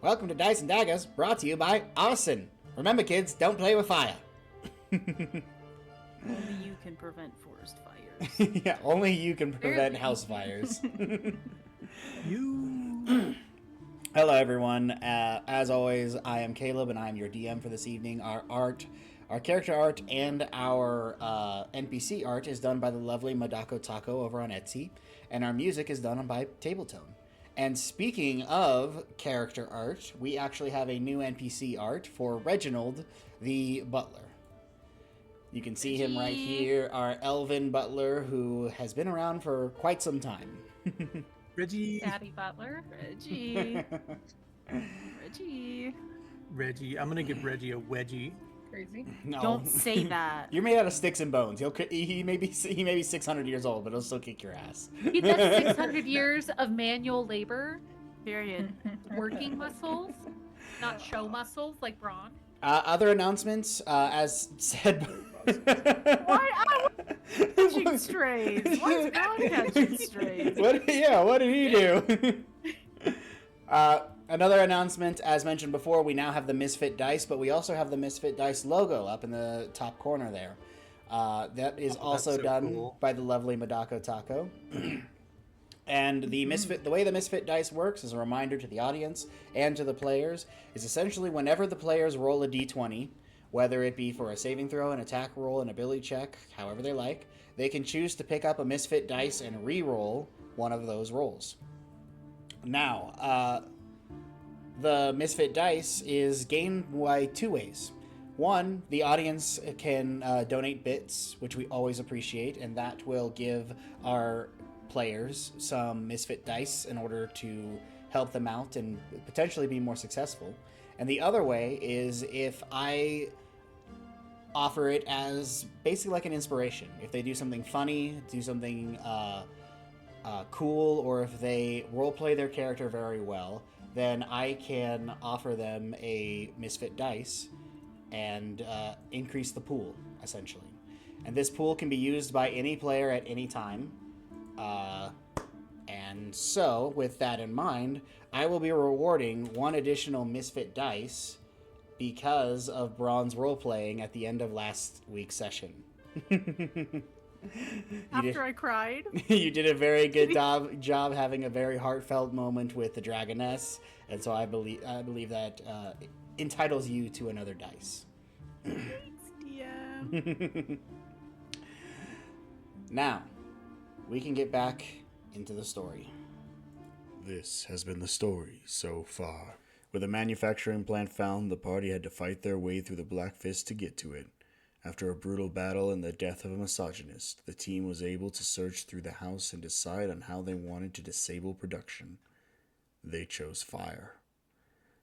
Welcome to Dice and Daggers, brought to you by Arson. Remember, kids, don't play with fire. Only you can prevent forest fires. Yeah, only you can prevent house fires. Hello, everyone. As always, I am Caleb, and I am your DM for this evening. Our character art, and our NPC art is done by the lovely Madako Tako over on Etsy, and our music is done by Tabletone. And speaking of character art, we actually have a new NPC art for Reginald, the butler. You can see him right here, our elven butler who has been around for quite some time. Reggie. Daddy Butler. Reggie. Reggie. I'm going to give Reggie a wedgie. Crazy. No. Don't say that. You're made out of sticks and bones. He may be 600 years old, but he'll still kick your ass. He does 600 years of manual labor, Period. working muscles, not show muscles like Braun. Other announcements, as said. Why? Catching strays. Why is Braun catching strays? What did he do? Another announcement, as mentioned before, we now have the Misfit Dice, but we also have the Misfit Dice logo up in the top corner there. That is also done by the lovely Madako Tako. And the way the Misfit Dice works, as a reminder to the audience and to the players, is essentially whenever the players roll a d20, whether it be for a saving throw, an attack roll, an ability check, however they like, they can choose to pick up a Misfit Dice and re-roll one of those rolls. Now, the Misfit Dice is gained by two ways. One, the audience can donate bits, which we always appreciate, and that will give our players some Misfit Dice in order to help them out and potentially be more successful. And the other way is if I offer it as basically like an inspiration. If they do something funny, do something cool, or if they roleplay their character very well, then I can offer them a Misfit Dice and increase the pool, essentially. And this pool can be used by any player at any time. And so, with that in mind, I will be rewarding one additional Misfit Dice because of Braun's role-playing at the end of last week's session. After I cried. You did a very good job having a very heartfelt moment with the Dragoness, and so I believe that entitles you to another dice. Thanks, DM. Now, we can get back into the story. This has been the story so far. With a manufacturing plant found, the party had to fight their way through the Black Fist to get to it. After a brutal battle and the death of a misogynist, the team was able to search through the house and decide on how they wanted to disable production. They chose fire.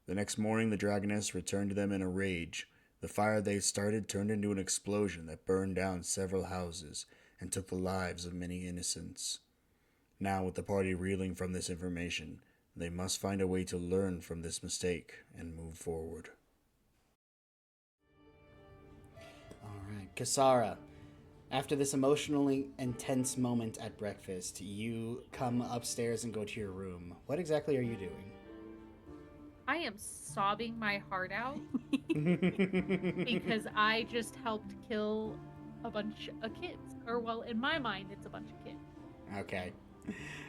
The next morning, the Dragoness returned to them in a rage. The fire they started turned into an explosion that burned down several houses and took the lives of many innocents. Now, with the party reeling from this information, they must find a way to learn from this mistake and move forward. Alright, Kasara, after this emotionally intense moment at breakfast, you come upstairs and go to your room. What exactly are you doing? I am sobbing my heart out because I just helped kill a bunch of kids. Or, well, in my mind, it's a bunch of kids. Okay.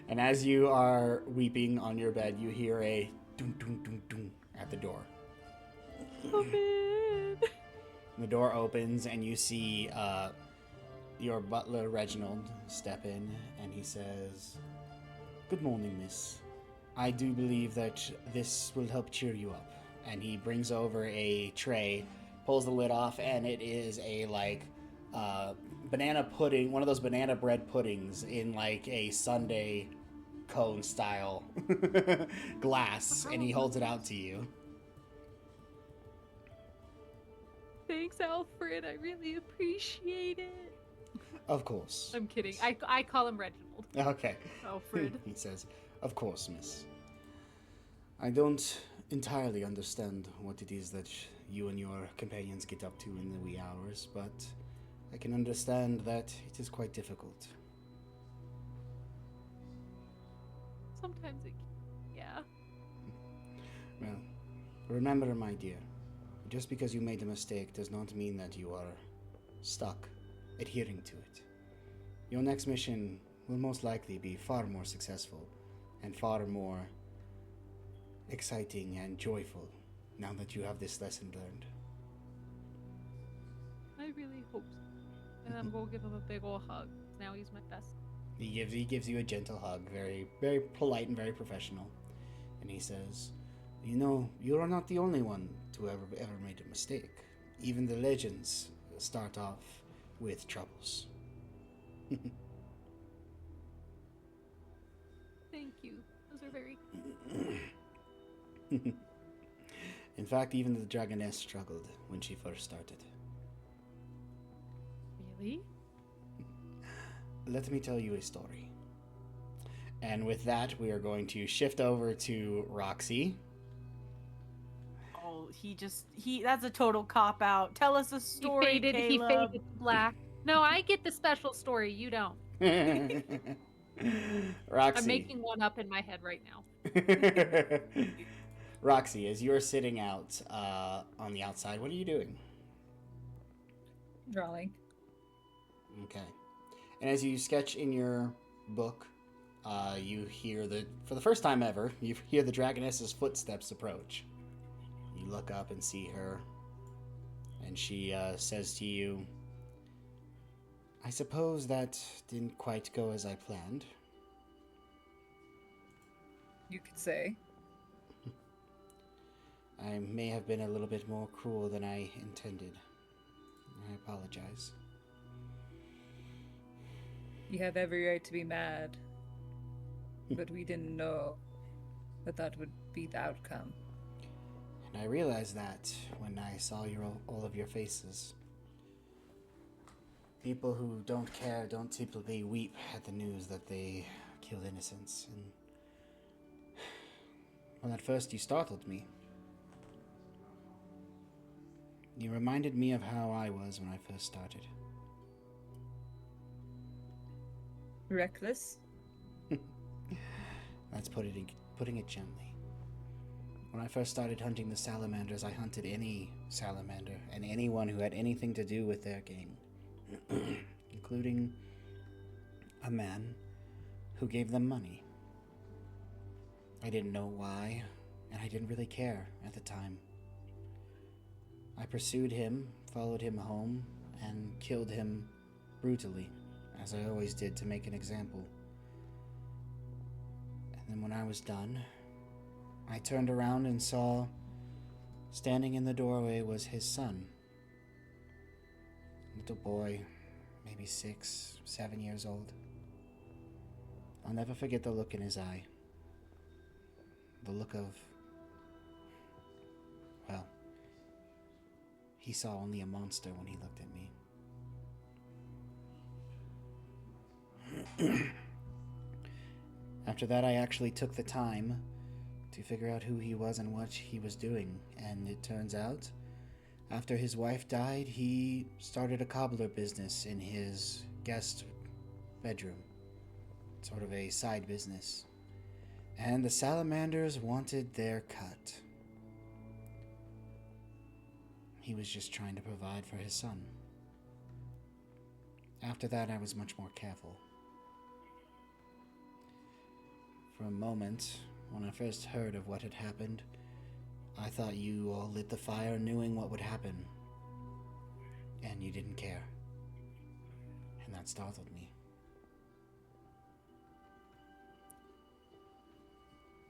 And as you are weeping on your bed, you hear a dun dun dun dun at the door. Open. The door opens and you see your butler Reginald step in, and he says, "Good morning, miss. I do believe that this will help cheer you up." And he brings over a tray, pulls the lid off, and it is a banana pudding, one of those banana bread puddings in like a sundae cone style glass, and he holds it out to you. Thanks, Alfred. I really appreciate it. Of course. I'm kidding. I call him Reginald. Okay. Alfred. He says, "Of course, miss. I don't entirely understand what it is that you and your companions get up to in the wee hours, but I can understand that it is quite difficult." Sometimes it, yeah. Well, Remember, my dear, just because you made a mistake does not mean that you are stuck adhering to it. Your next mission will most likely be far more successful and far more exciting and joyful now that you have this lesson learned. I really hope so. And I'm gonna give him a big ol' hug. Now he's my best. He gives you a gentle hug, very, very polite and very professional. And he says, you know, you are not the only one to ever made a mistake. Even the legends start off with troubles. Thank you. Those are very. In fact, even the Dragoness struggled when she first started. Really? Let me tell you a story. And with that, we are going to shift over to Roxy. Oh, that's a total cop out. Tell us a story, He Caleb. faded to black. No, I get the special story. You don't. Roxy. I'm making one up in my head right now. Roxy, as you're sitting out on the outside, what are you doing? Drawing. Okay. And as you sketch in your book, you hear for the first time ever, you hear the Dragoness's footsteps approach. You look up and see her, and she says to you, I suppose that didn't quite go as I planned. You could say. I may have been a little bit more cruel than I intended. I apologize. You have every right to be mad. But we didn't know that would be the outcome. And I realized that when I saw all of your faces. People who don't care don't typically weep at the news that they killed innocents. And well, at first you startled me. You reminded me of how I was when I first started. Reckless? That's putting it gently. When I first started hunting the salamanders, I hunted any salamander and anyone who had anything to do with their gang, including a man who gave them money. I didn't know why, and I didn't really care at the time. I pursued him, followed him home, and killed him brutally, as I always did to make an example. And then when I was done, I turned around and saw, standing in the doorway was his son. Little boy, maybe 6, 7 years old. I'll never forget the look in his eye. The look of, well, he saw only a monster when he looked at me. After that, I actually took the time to figure out who he was and what he was doing. And it turns out, after his wife died, he started a cobbler business in his guest bedroom. Sort of a side business. And the salamanders wanted their cut. He was just trying to provide for his son. After that, I was much more careful. For a moment, when I first heard of what had happened, I thought you all lit the fire knowing what would happen. And you didn't care. And that startled me.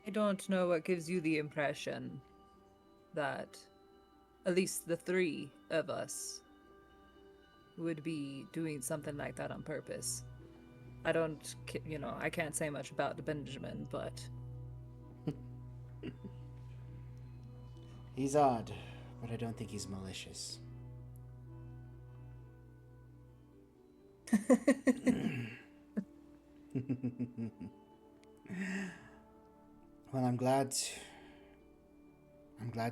I don't know what gives you the impression that at least the 3 of us would be doing something like that on purpose. I don't, I can't say much about the Benjamin, but... He's odd, but I don't think he's malicious. Well, I'm glad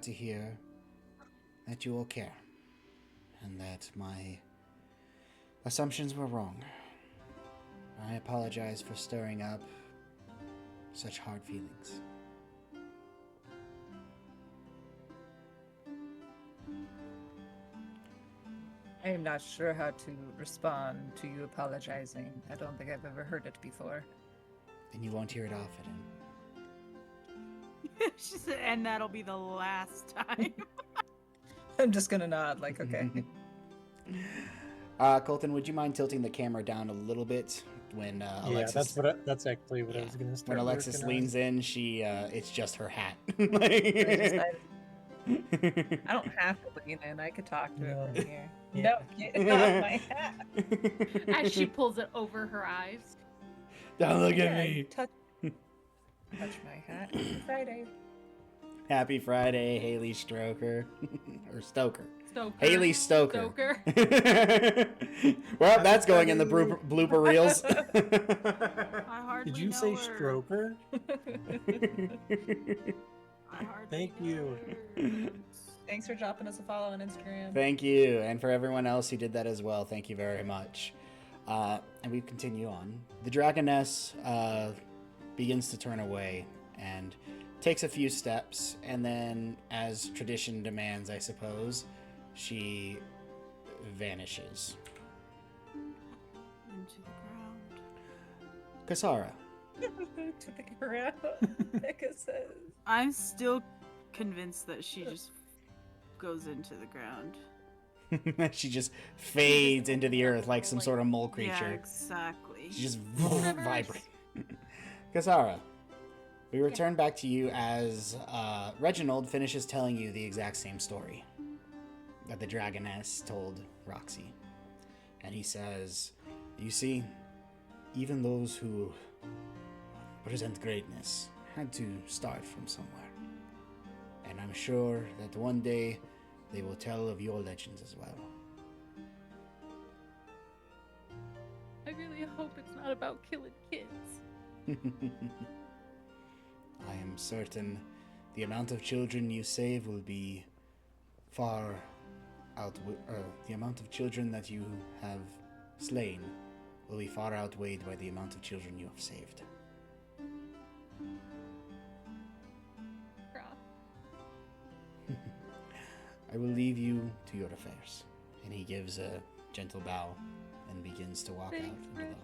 to hear that you all care, and that my assumptions were wrong. I apologize for stirring up such hard feelings. I am not sure how to respond to you apologizing. I don't think I've ever heard it before. And you won't hear it often. She said, and that'll be the last time. I'm just gonna nod, like, okay. Colton, would you mind tilting the camera down a little bit when Alexis? Yeah, that's actually what I was gonna start. When Alexis working leans in, she it's just her hat. I don't have to lean in. I could talk to it from here. Yeah. No, get off my hat. As she pulls it over her eyes. Don't look at Yeah, me. touch my hat. It's Friday. Happy Friday, Haley Stoker. Or Stoker. Stoker. Haley Stoker. Stoker. Well, that's going in the blooper reels. I hardly Did you know say her. stroker? I hardly Thank know you. her. Thanks for dropping us a follow on Instagram. Thank you. And for everyone else who did that as well, thank you very much. And we continue on. The Dragoness begins to turn away and takes a few steps, and then, as tradition demands, I suppose, she vanishes. Into the ground. Kasara. To the ground, Becca says. I'm still convinced that she just goes into the ground. She just fades into the earth like some sort of mole creature. Yeah, exactly. She just vibrates. Kasara, we return back to you as Reginald finishes telling you the exact same story that the Dragoness told Roxy. And he says, you see, even those who present greatness had to start from somewhere. And I'm sure that one day they will tell of your legends as well. I really hope it's not about killing kids. I am certain the amount of children you save will be far the amount of children that you have slain will be far outweighed by the amount of children you have saved. I will leave you to your affairs. And he gives a gentle bow and begins to walk out into the hallway.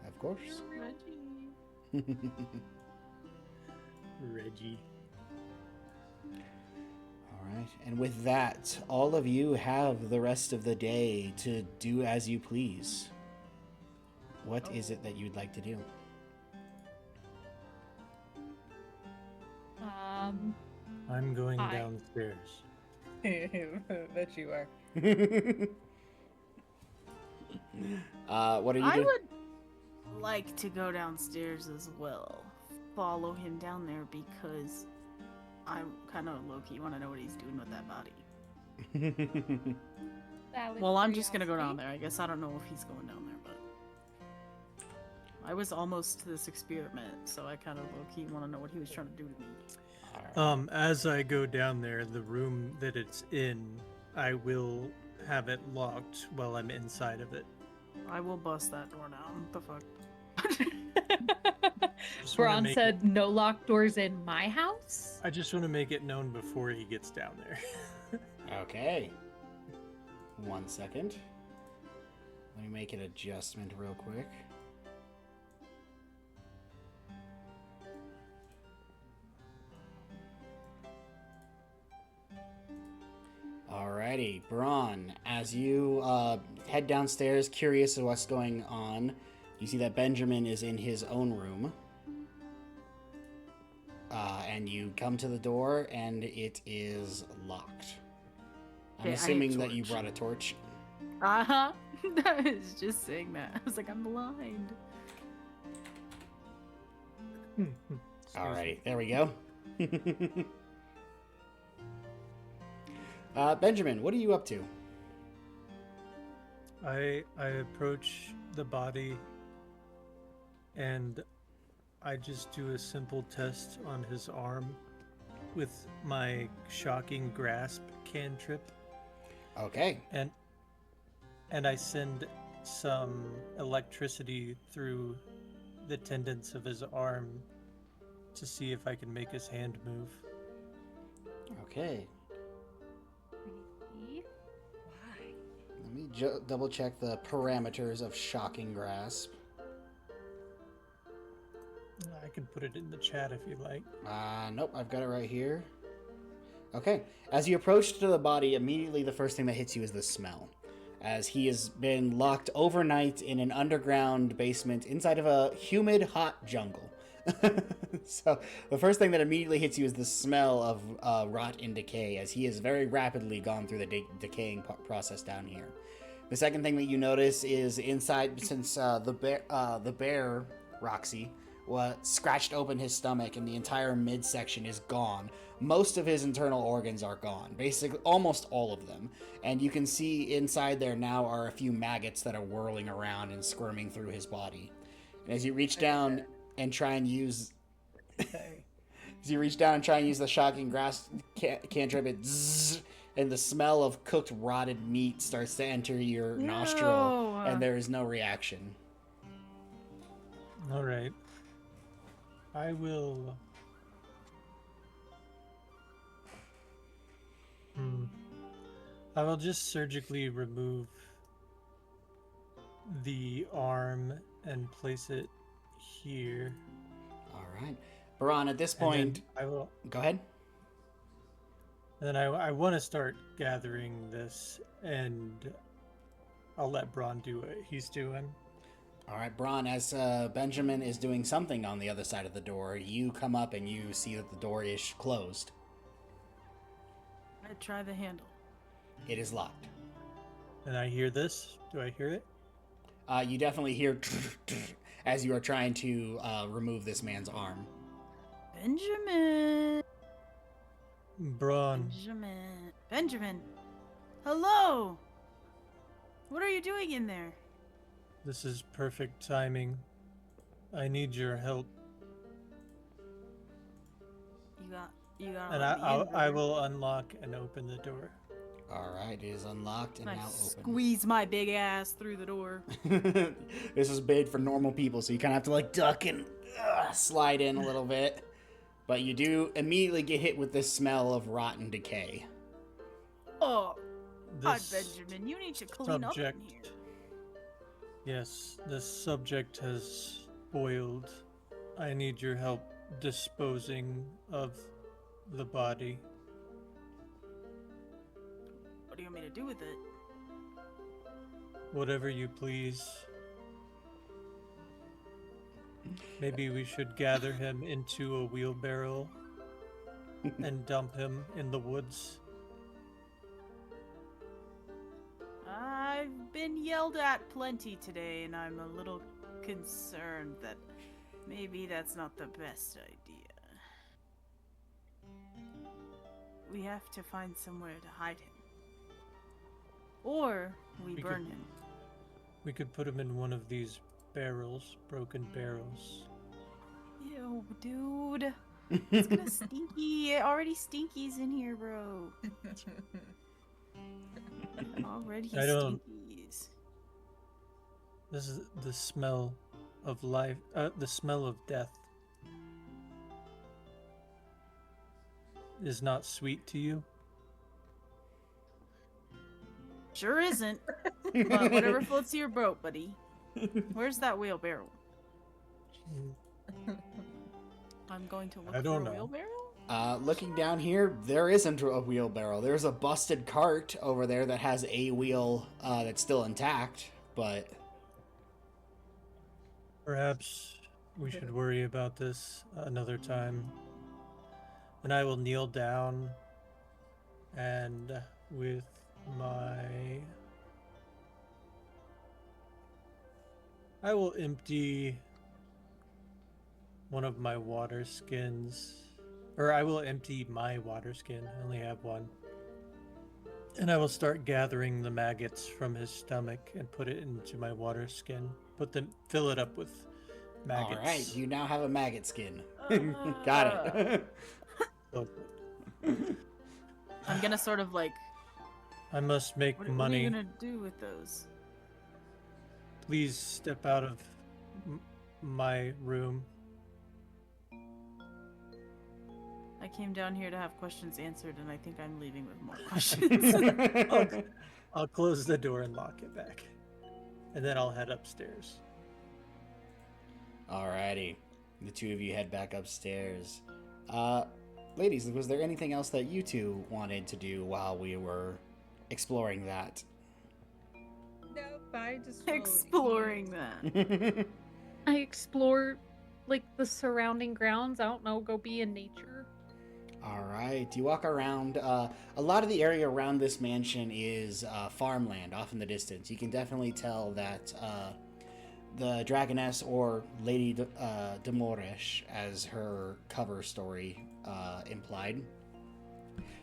Of course. Reggie. Reggie. Alright, and with that, all of you have the rest of the day to do as you please. What is it that you'd like to do? I'm going Hi. downstairs. Bet you are. What are you I doing? would like to go downstairs as well. Follow him down there because I'm kind of low-key want to know what he's doing with that body. Well, I'm just gonna go down there. I guess I don't know if he's going down there, but I was almost to this experiment, so I kind of low-key want to know what he was trying to do to me. As I go down there, the room that it's in, I will have it locked while I'm inside of it. I will bust that door down. The fuck? Just wanna Braun make said no locked doors in my house. I just want to make it known before he gets down there. Okay. 1 second. Let me make an adjustment real quick. Alrighty, Braun, as you head downstairs, curious of what's going on, you see that Benjamin is in his own room. And you come to the door, and it is locked. I'm Okay, I have assuming that you torch. brought a torch. Uh-huh. I was just saying that. I was like, I'm blind. Alrighty, there we go. Benjamin, what are you up to? I approach the body and I just do a simple test on his arm with my shocking grasp cantrip, Okay. and I send some electricity through the tendons of his arm to see if I can make his hand move. Okay. double check the parameters of Shocking Grasp. I can put it in the chat if you like. Nope, I've got it right here. Okay. As you approach to the body, immediately the first thing that hits you is the smell. As he has been locked overnight in an underground basement inside of a humid, hot jungle. So the first thing that immediately hits you is the smell of rot and decay, as he has very rapidly gone through the decaying process down here. The second thing that you notice is inside, since the bear, Roxy, scratched open his stomach and the entire midsection is gone. Most of his internal organs are gone, basically almost all of them. And you can see inside there now are a few maggots that are whirling around and squirming through his body. And as you reach down and try and use the Shocking Grasp cantrip, and the smell of cooked rotted meat starts to enter your nostril, and there is no reaction. All right. I will... I will just surgically remove the arm and place it here. All right. Baran, at this point... I will... Go ahead. Then I want to start gathering this, and I'll let Braun do what he's doing. All right, Braun, as Benjamin is doing something on the other side of the door, you come up and you see that the door is closed. I try the handle. It is locked. And I hear this. Do I hear it? You definitely hear as you are trying to remove this man's arm. Benjamin! Braun. Benjamin! Hello! What are you doing in there? This is perfect timing. I need your help. You got. And I will unlock and open the door. All right, it is unlocked and now open. Squeeze my big ass through the door. This is big for normal people, so you kind of have to like duck and slide in a little bit. But you do immediately get hit with this smell of rotten decay. Oh, God, This Benjamin, you need to clean up in here. Yes, this subject has boiled. I need your help disposing of the body. What do you want me to do with it? Whatever you please. Maybe we should gather him into a wheelbarrow and dump him in the woods. I've been yelled at plenty today, and I'm a little concerned that maybe that's not the best idea. We have to find somewhere to hide him. Or we burn him. We could put him in one of these barrels, broken barrels. Ew, dude. It's gonna stinky. It already stinkies in here, bro. Already stinkies. This is the smell of life, the smell of death. Is not sweet to you? Sure isn't. But whatever floats your boat, buddy. Where's that wheelbarrow? I'm going to look I don't for a know. wheelbarrow? Looking down here, there isn't a wheelbarrow. There's a busted cart over there that has a wheel that's still intact, but... Perhaps we should worry about this another time. And I will kneel down and with I will empty one of my water skins. Or I will empty my water skin. I only have one. And I will start gathering the maggots from his stomach and put it into my water skin. Fill it up with maggots. All right, you now have a maggot skin. Got it. I'm gonna sort of like... I must make What money. are you gonna do with those? Please step out of my room. I I came down here to have questions answered, and I think I'm leaving with more questions. I'll close the door and lock it back. And then I'll head upstairs. Alrighty. The two of you head back upstairs. Ladies, was there anything else that you two wanted to do while we were exploring that? Nope, I just Exploring that. I explore like the surrounding grounds. I don't know, go be in nature. Alright, you walk around. A lot of the area around this mansion is farmland off in the distance. You can definitely tell that the Dragoness, or Lady Demoresh, as her cover story implied,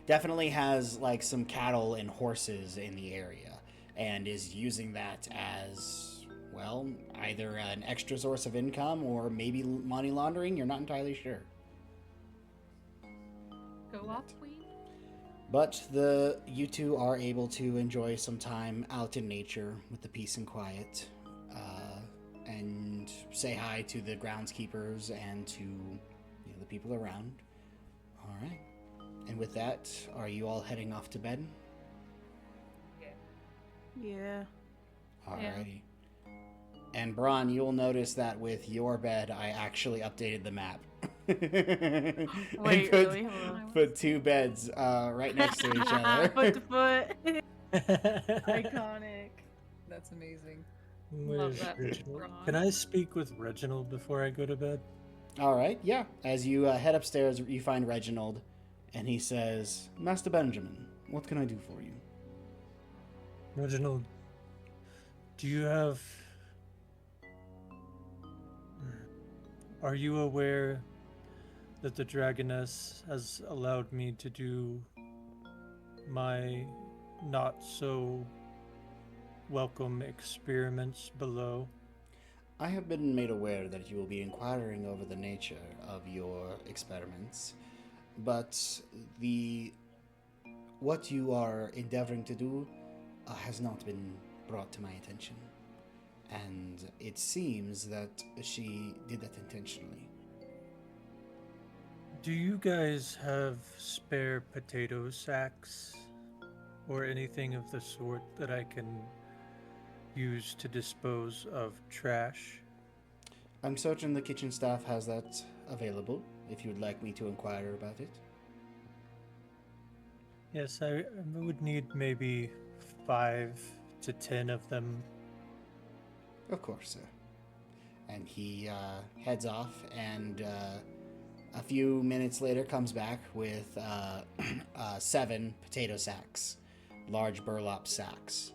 definitely has like some cattle and horses in the area, and is using that as, well, either an extra source of income or maybe money laundering. You're not entirely sure. Go off, queen. But you two are able to enjoy some time out in nature with the peace and quiet, and say hi to the groundskeepers and to the people around. All right. And with that, are you all heading off to bed? Yeah. Alrighty. And Braun, you'll notice that with your bed, I actually updated the map. Wait, and really? Hold on. put two beds right next to each other. Foot to foot. Iconic. That's amazing. Love that, Reginald? Ron. Can I speak with Reginald before I go to bed? All right, yeah. As you head upstairs, you find Reginald, and he says, "Master Benjamin, what can I do for you?" Reginald, do you have... Are you aware that the Dragoness has allowed me to do my not so welcome experiments below? I have been made aware that you will be inquiring over the nature of your experiments, but what you are endeavoring to do has not been brought to my attention, and it seems that she did that intentionally. Do you guys have spare potato sacks or anything of the sort that I can use to dispose of trash? I'm certain the kitchen staff has that available, if you would like me to inquire about it. Yes, I would need maybe 5 to 10 of them. Of course, sir. And he heads off, and a few minutes later comes back with 7 potato sacks, large burlap sacks.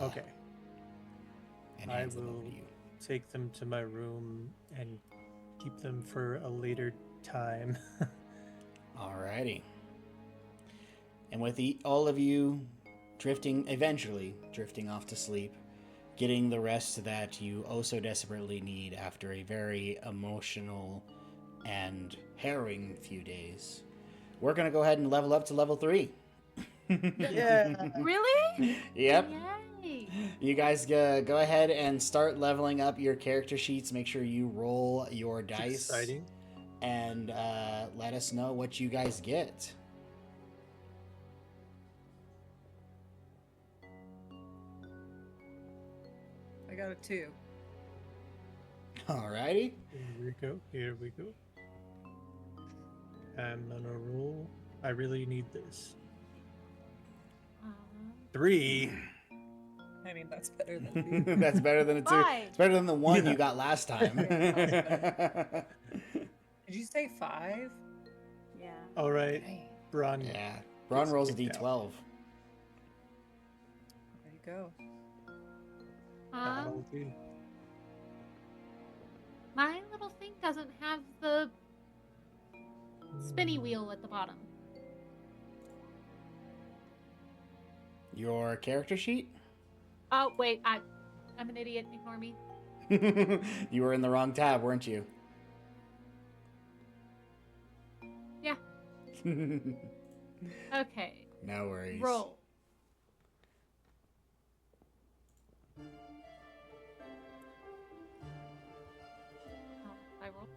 Okay. And I hands them over will to you. take them to my room and keep them for a later time. Alrighty. And with all of you eventually drifting off to sleep, getting the rest that you oh so desperately need after a very emotional and harrowing few days, we're going to go ahead and level up to level 3. Yeah. Really? Yep. Yay! You guys go ahead and start leveling up your character sheets. Make sure you roll your dice. Exciting. And let us know what you guys get. I got a 2. Alrighty. Here we go. I'm gonna roll. I really need this. 3. I mean, that's better than 2. That's better than a 2. 5. It's better than the 1 Yeah. you got last time. Did you say 5? Yeah. All right, Bron. Yeah. Braun rolls a Kicked d12. There you go. That'll do. My little thing doesn't have the spinny wheel at the bottom. Your character sheet? Oh wait, I'm an idiot. Ignore me. You were in the wrong tab, weren't you? Yeah. Okay. No worries. Roll. Oh, I rolled.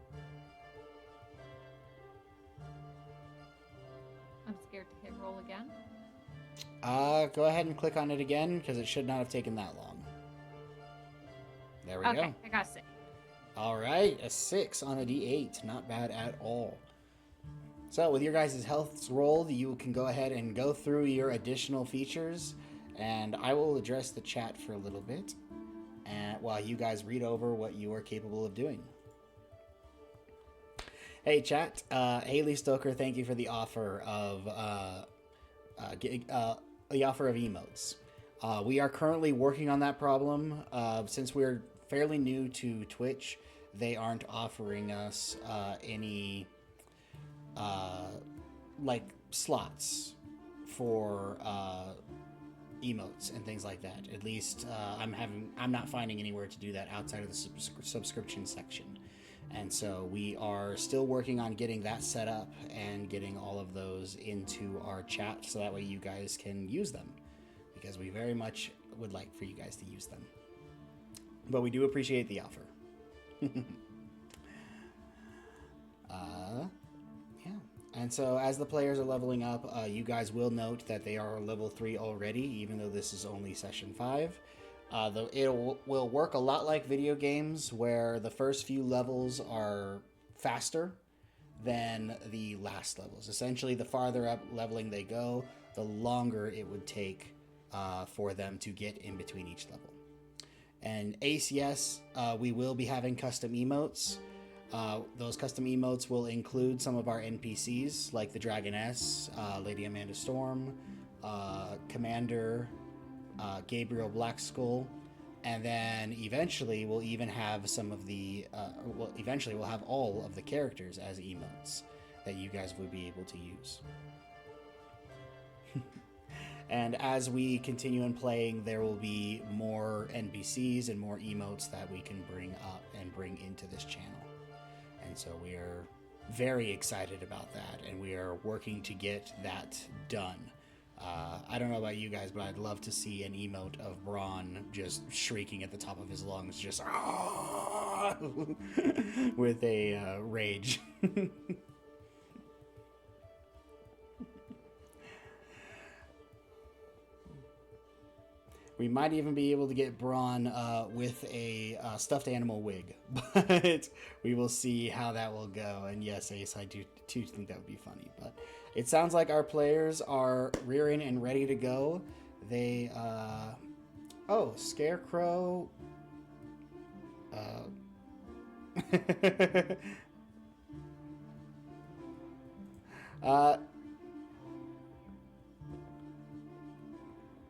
scared to hit roll again. Go ahead and click on it again, because it should not have taken that long. There we Okay, go. I got 6. All right, a 6 on a d8. Not bad at all. So with your guys' health rolled, you can go ahead and go through your additional features, and I will address the chat for a little bit, and while you guys read over what you are capable of doing. Hey chat, Haley Stoker, thank you for the offer of emotes. We are currently working on that problem. Since we're fairly new to Twitch, they aren't offering us any like slots for emotes and things like that. At least I'm not finding anywhere to do that outside of the subscription section. And so we are still working on getting that set up and getting all of those into our chat so that way you guys can use them, because we very much would like for you guys to use them. But we do appreciate the offer. Yeah. And so as the players are leveling up, you guys will note that they are level 3 already, even though this is only session 5. Though it will work a lot like video games, where the first few levels are faster than the last levels. Essentially, the farther up leveling they go, the longer it would take for them to get in between each level. And ACS, we will be having custom emotes. Those custom emotes will include some of our NPCs, like the Dragoness, Lady Amanda Storm, Commander, Gabriel Blackskull, and then eventually we'll even have some of the eventually we'll have all of the characters as emotes that you guys will be able to use. And as we continue in playing, there will be more NPCs and more emotes that we can bring up and bring into this channel. And so we are very excited about that, and we are working to get that done. I don't know about you guys, but I'd love to see an emote of Braun just shrieking at the top of his lungs, just with a rage. We might even be able to get Braun with a stuffed animal wig, but we will see how that will go. And yes, Ace, I do think that would be funny, but it sounds like our players are rearing and ready to go. They, oh, Scarecrow.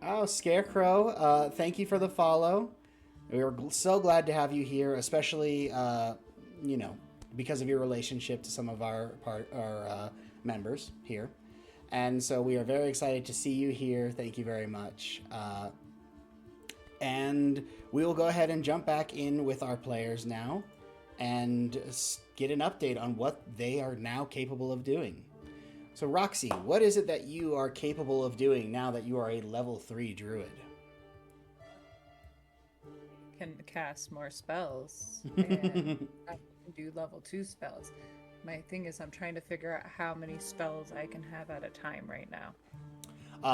Oh, Scarecrow, thank you for the follow. We're so glad to have you here, especially, you know, because of your relationship to some of our members here. And so we are very excited to see you here. Thank you very much. And we will go ahead and jump back in with our players now and get an update on what they are now capable of doing. So Roxy, what is it that you are capable of doing now that you are a level 3 druid? Can cast more spells and I can do level 2 spells. My thing is I'm trying to figure out how many spells I can have at a time right now.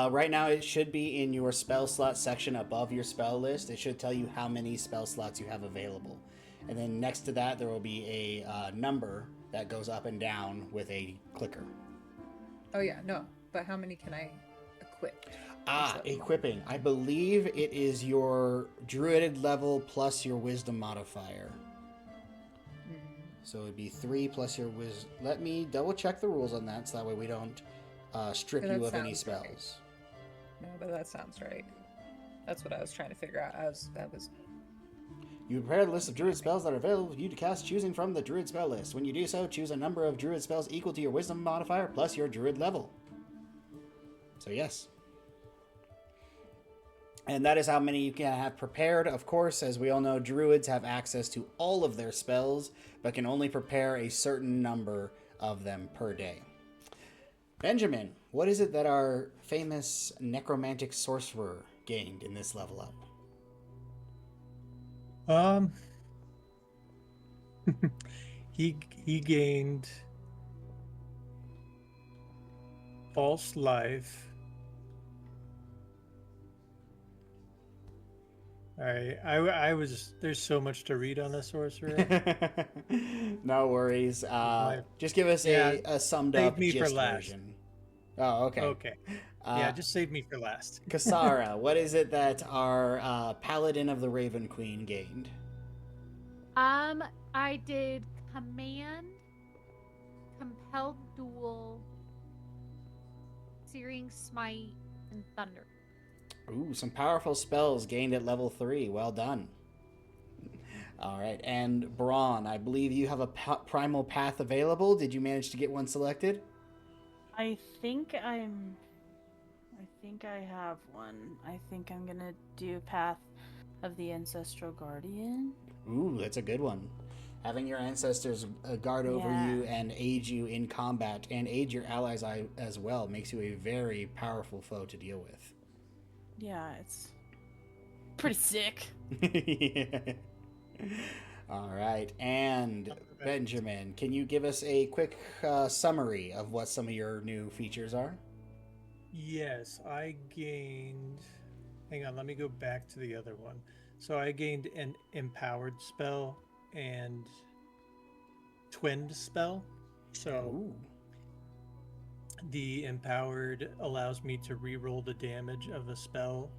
Right now it should be in your spell slot section above your spell list. It should tell you how many spell slots you have available. And then next to that there will be a number that goes up and down with a clicker. Oh yeah, no, but how many can I equip? Equipping. I believe it is your druid level plus your wisdom modifier. So it'd be 3 plus your wisdom. Let me double check the rules on that so that way we don't strip you of any spells. Right. No, but that sounds right. That's what I was trying to figure out. You prepare the list of druid spells that are available for you to cast choosing from the druid spell list. When you do so, choose a number of druid spells equal to your wisdom modifier plus your druid level. So yes. And that is how many you can have prepared. Of course, as we all know, druids have access to all of their spells, but can only prepare a certain number of them per day. Benjamin, what is it that our famous necromantic sorcerer gained in this level up? He gained false life. All right, I was. There's so much to read on the sorcerer. No worries. Just give us a summed Save up me for gist last. version. Oh, okay. Okay. Yeah, just save me for last. Kasara, what is it that our Paladin of the Raven Queen gained? I did command, compelled duel, searing smite, and thunder. Ooh, some powerful spells gained at level 3. Well done. All right, and Braun, I believe you have a primal path available. Did you manage to get one selected? I think I have one. I think I'm gonna do Path of the Ancestral Guardian. Ooh, that's a good one. Having your ancestors guard over you and aid you in combat and aid your allies as well makes you a very powerful foe to deal with. Yeah, it's pretty sick. Yeah. All right, and Benjamin, can you give us a quick summary of what some of your new features are? Yes, I gained. Hang on, let me go back to the other one. So I gained an empowered spell and twinned spell. So Ooh. the empowered allows me to reroll the damage of the spell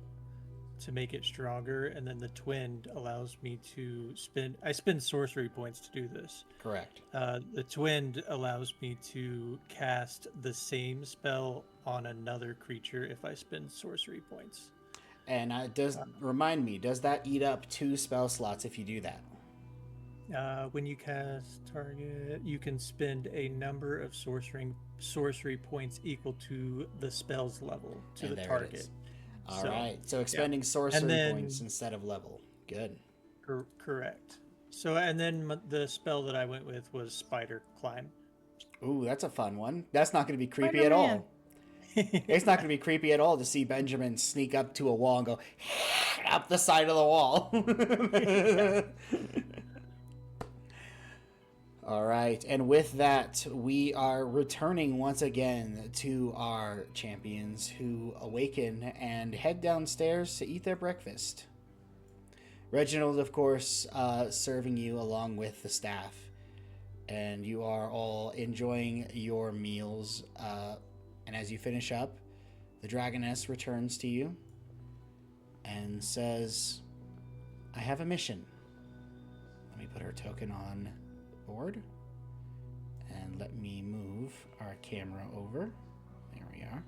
to make it stronger, and then the twinned allows me to spend sorcery points to do this. Correct. The twinned allows me to cast the same spell on another creature if I spend sorcery points. And remind me, does that eat up 2 spell slots if you do that? When you cast target, you can spend a number of sorcery points equal to the spell's level to And the there it target. is. All right, so expending sorcery points instead of level. Good. Correct. So, and then the spell that I went with was Spider Climb. Ooh, that's a fun one. That's not going to be creepy at Spider-Man. all. It's not going to be creepy at all to see Benjamin sneak up to a wall and go up the side of the wall. All right, and with that, we are returning once again to our champions who awaken and head downstairs to eat their breakfast. Reginald, of course, serving you along with the staff, and you are all enjoying your meals. And as you finish up, the Dragoness returns to you and says, I have a mission. Let me put her token on board. And let me move our camera over. There we are.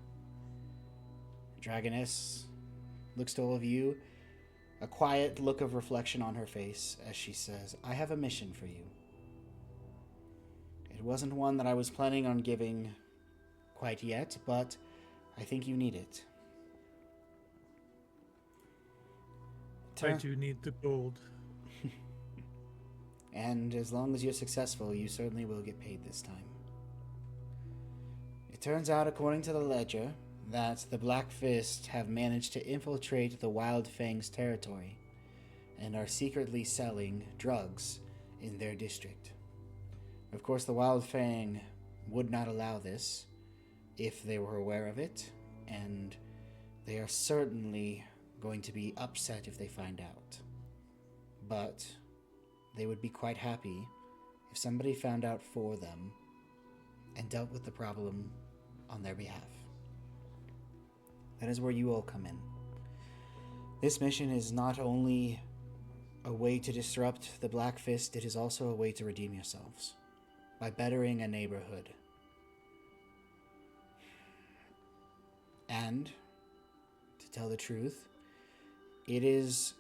Dragoness looks to all of you, a quiet look of reflection on her face as she says, I have a mission for you. It wasn't one that I was planning on giving quite yet, but I think you need it. I do need the gold. And as long as you're successful, you certainly will get paid this time. It turns out, according to the ledger, that the Black Fist have managed to infiltrate the Wild Fang's territory and are secretly selling drugs in their district. Of course, the Wild Fang would not allow this if they were aware of it, and they are certainly going to be upset if they find out. But they would be quite happy if somebody found out for them and dealt with the problem on their behalf. That is where you all come in. This mission is not only a way to disrupt the Black Fist, it is also a way to redeem yourselves by bettering a neighborhood. And, to tell the truth, it is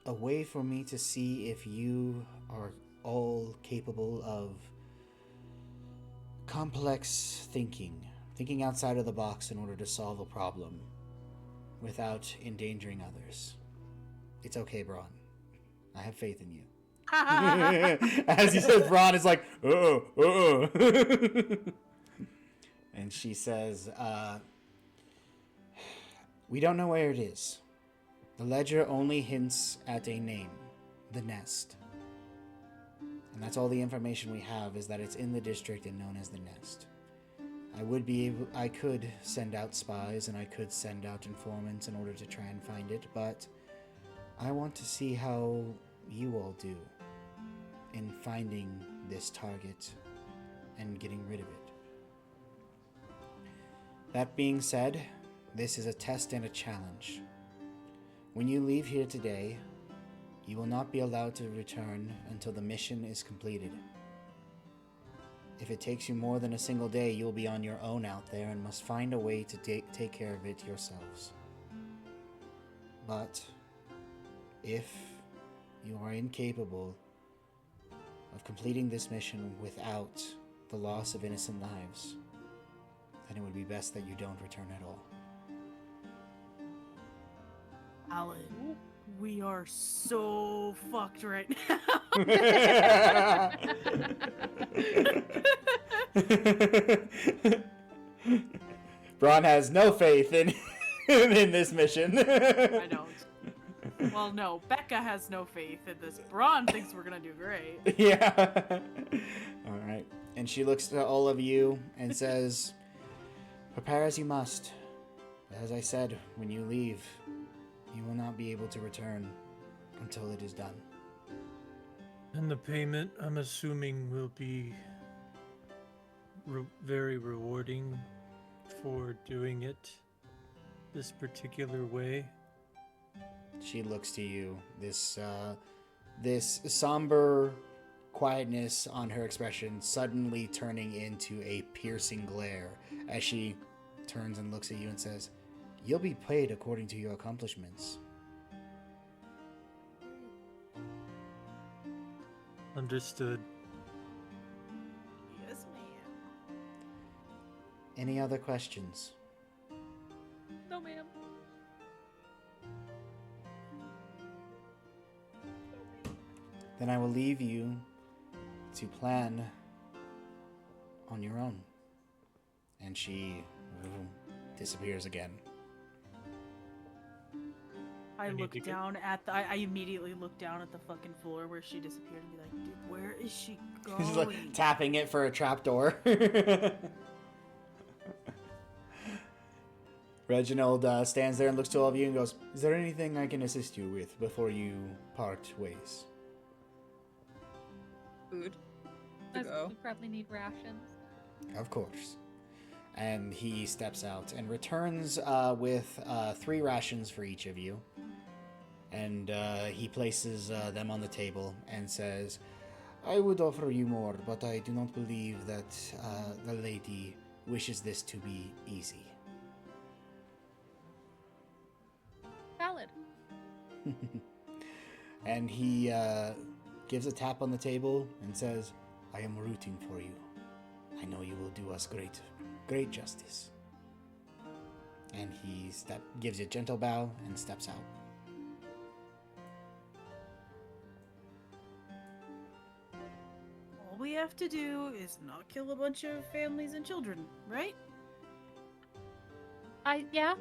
a way for me to see if you are all capable of complex thinking outside of the box in order to solve a problem without endangering others. It's okay, Braun. I have faith in you. As you said, Braun is like, And she says, we don't know where it is. The ledger only hints at a name, the Nest. And that's all the information we have, is that it's in the district and known as the Nest. I could send out spies and I could send out informants in order to try and find it, but I want to see how you all do in finding this target and getting rid of it. That being said, this is a test and a challenge. When you leave here today, you will not be allowed to return until the mission is completed. If it takes you more than a single day, you'll be on your own out there and must find a way to take care of it yourselves. But if you are incapable of completing this mission without the loss of innocent lives, then it would be best that you don't return at all. Alan, we are so fucked right now. Braun has no faith in this mission. I don't. Well, no, Becca has no faith in this. Braun thinks we're gonna do great. Yeah. All right. And she looks to all of you and says, "Prepare as you must. But as I said, when you leave, you will not be able to return until it is done." And the payment, I'm assuming, will be very rewarding for doing it this particular way. She looks to you. This somber quietness on her expression suddenly turning into a piercing glare as she turns and looks at you and says, "You'll be paid according to your accomplishments." Understood. Yes, ma'am. Any other questions? No, ma'am. Then I will leave you to plan on your own. And she disappears again. I need look to get- down at the. I immediately look down at the fucking floor where she disappeared and be like, "Dude, where is she going?" She's like tapping it for a trapdoor. Reginald stands there and looks to all of you and goes, "Is there anything I can assist you with before you part ways?" Food. As go. we probably need rations. Of course. And he steps out and returns with 3 rations for each of you. And he places them on the table and says, "I would offer you more, but I do not believe that the lady wishes this to be easy." Valid. And he gives a tap on the table and says, "I am rooting for you. I know you will do us great justice." And he gives you a gentle bow and steps out. All we have to do is not kill a bunch of families and children, right? Yeah.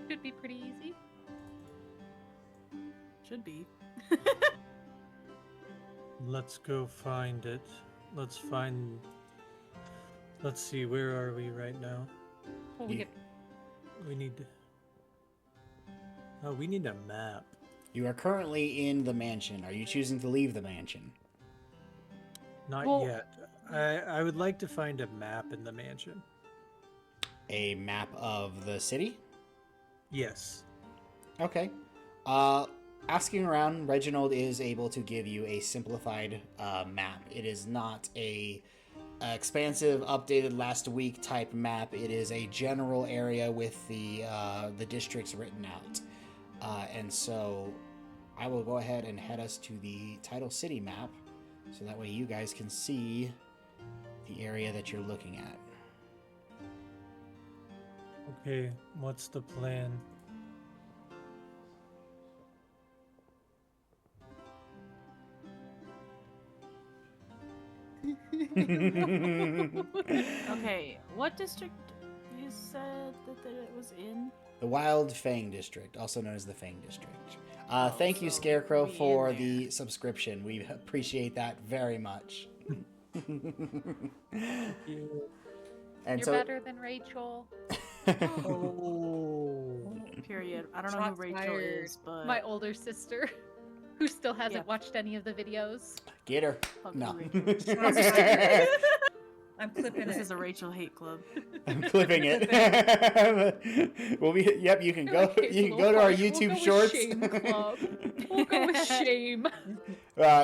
Should be pretty easy. Should be. Let's go find it. Let's see, where are we right now? Well, we You- get We need a map. You are currently in the mansion. Are you choosing to leave the mansion? Not Well- yet. I would like to find a map in the mansion. A map of the city? Yes. Okay. Asking around, Reginald is able to give you a simplified map. It is not a expansive, updated last week type map. It is a general area with the districts written out. And so I will go ahead and head us to the title city map, so that way you guys can see the area that you're looking at. Okay, what's the plan? Okay, what district you said that it was in? The Wild Fang District, also known as the Fang District. Oh, Thank you, so Scarecrow, we in for there. the subscription. We appreciate that very much. And You're so, better than Rachel. Oh. Period. I don't know who Shots Rachel fired. is, but My older sister, who still hasn't Yeah. watched any of the videos. get her. fuck No. who Rachel is. Shots fired. I'm clipping This it. is a Rachel hate club. I'm clipping it. Well, yep, you can You're go. like, "Okay, it's You a can little go to our harsh. We'll YouTube go with shorts. Shame Club. We'll go with shame.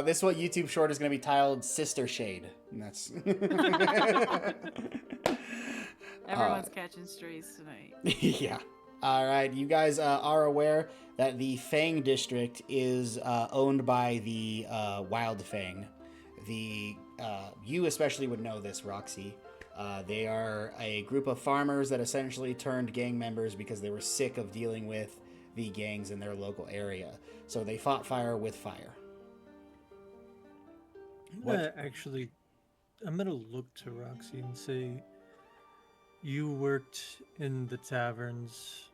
This what YouTube short is going to be titled "Sister Shade," and that's. Everyone's catching strays tonight. Yeah. All right. You guys are aware that the Fang District is owned by the Wild Fang. You especially would know this, Roxy. They are a group of farmers that essentially turned gang members because they were sick of dealing with the gangs in their local area. So they fought fire with fire. I'm gonna look to Roxy and say, you worked in the taverns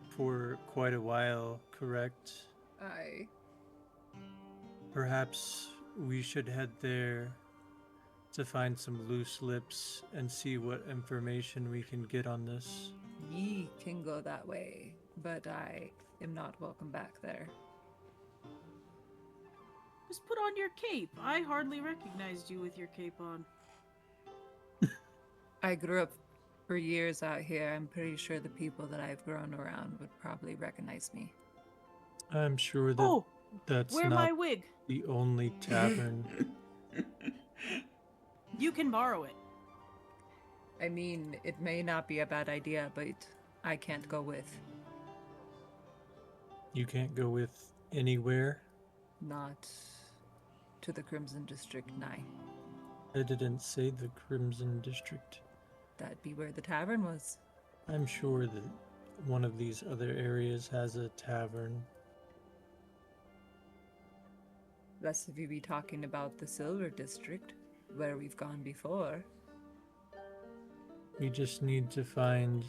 for quite a while, correct? Aye. Perhaps we should head there to find some loose lips and see what information we can get on this. Ye can go that way, but I am not welcome back there. Just put on your cape. I hardly recognized you with your cape on. I grew up for years out here. I'm pretty sure the people that I've grown around would probably recognize me. I'm sure that Oh, that's wear not my wig. the only tavern. You can borrow it. I mean, it may not be a bad idea, but I can't go with. You can't go with anywhere. Not to the Crimson District, nigh. I didn't say the Crimson District. That'd be where the tavern was. I'm sure that one of these other areas has a tavern. Lest of you be talking about the Silver District, where we've gone before. We just need to find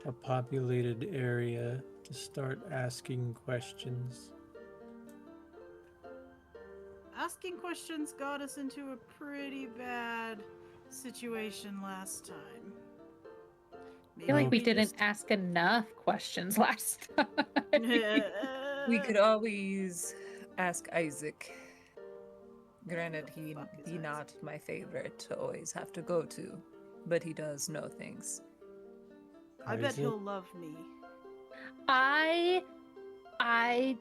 a populated area to start asking questions. Asking questions got us into a pretty bad situation last time. I feel like we Maybe didn't ask enough questions last time. We could always ask Izick. Granted, he fuck is not my favorite to always have to go to, but he does know things. I bet Isaac? he'll love me. I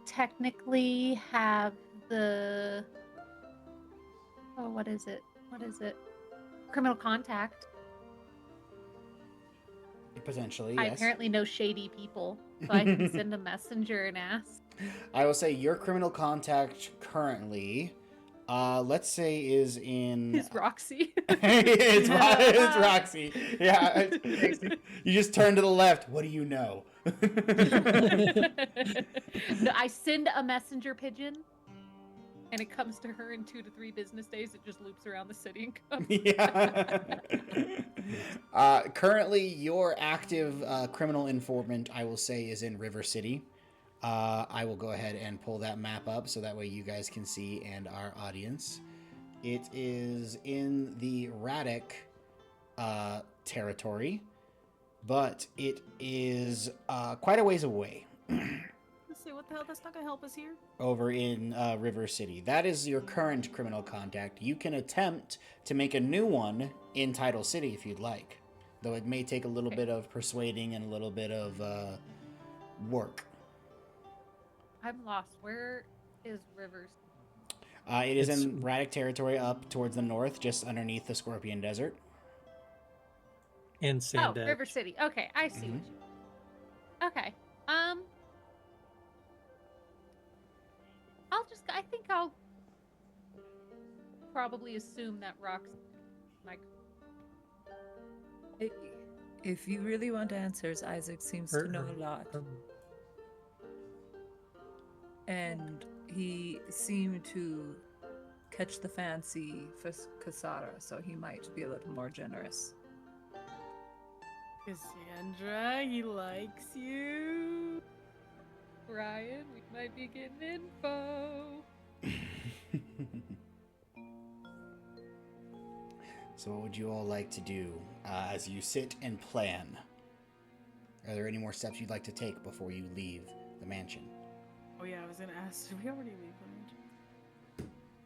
technically have the what is it? Criminal contact. Potentially, I yes. apparently know shady people, so I can send a messenger and ask. I will say your criminal contact currently, let's say, is in. Is Roxy? It's Roxy. Yeah. You just turn to the left. What do you know? No, I send a messenger pigeon, and it comes to her in 2 to 3 business days. It just loops around the city and comes. Yeah. Currently, your active criminal informant, I will say, is in River City. I will go ahead and pull that map up so that way you guys can see and our audience. It is in the Radek territory, but it is quite a ways away. Let's see, what the hell? That's not gonna help us here. Over in River City. That is your current criminal contact. You can attempt to make a new one in Tidal City if you'd like, though it may take a little bit of persuading and a little bit of work. I'm lost. Where is Rivers? It is It's- in Radek territory up towards the north, just underneath the Scorpion Desert. And Sand Oh, Edge. River City. Okay, I see. Mhm. What you... Okay. I think I'll probably assume that Roxy, like, If you really want answers, Izick seems to know a lot. And he seemed to catch the fancy for Cassara, so he might be a little more generous. Cassandra, he likes you. Ryan, we might be getting info. So what would you all like to do as you sit and plan? Are there any more steps you'd like to take before you leave the mansion? Oh yeah, I was gonna ask, did we already leave the mansion?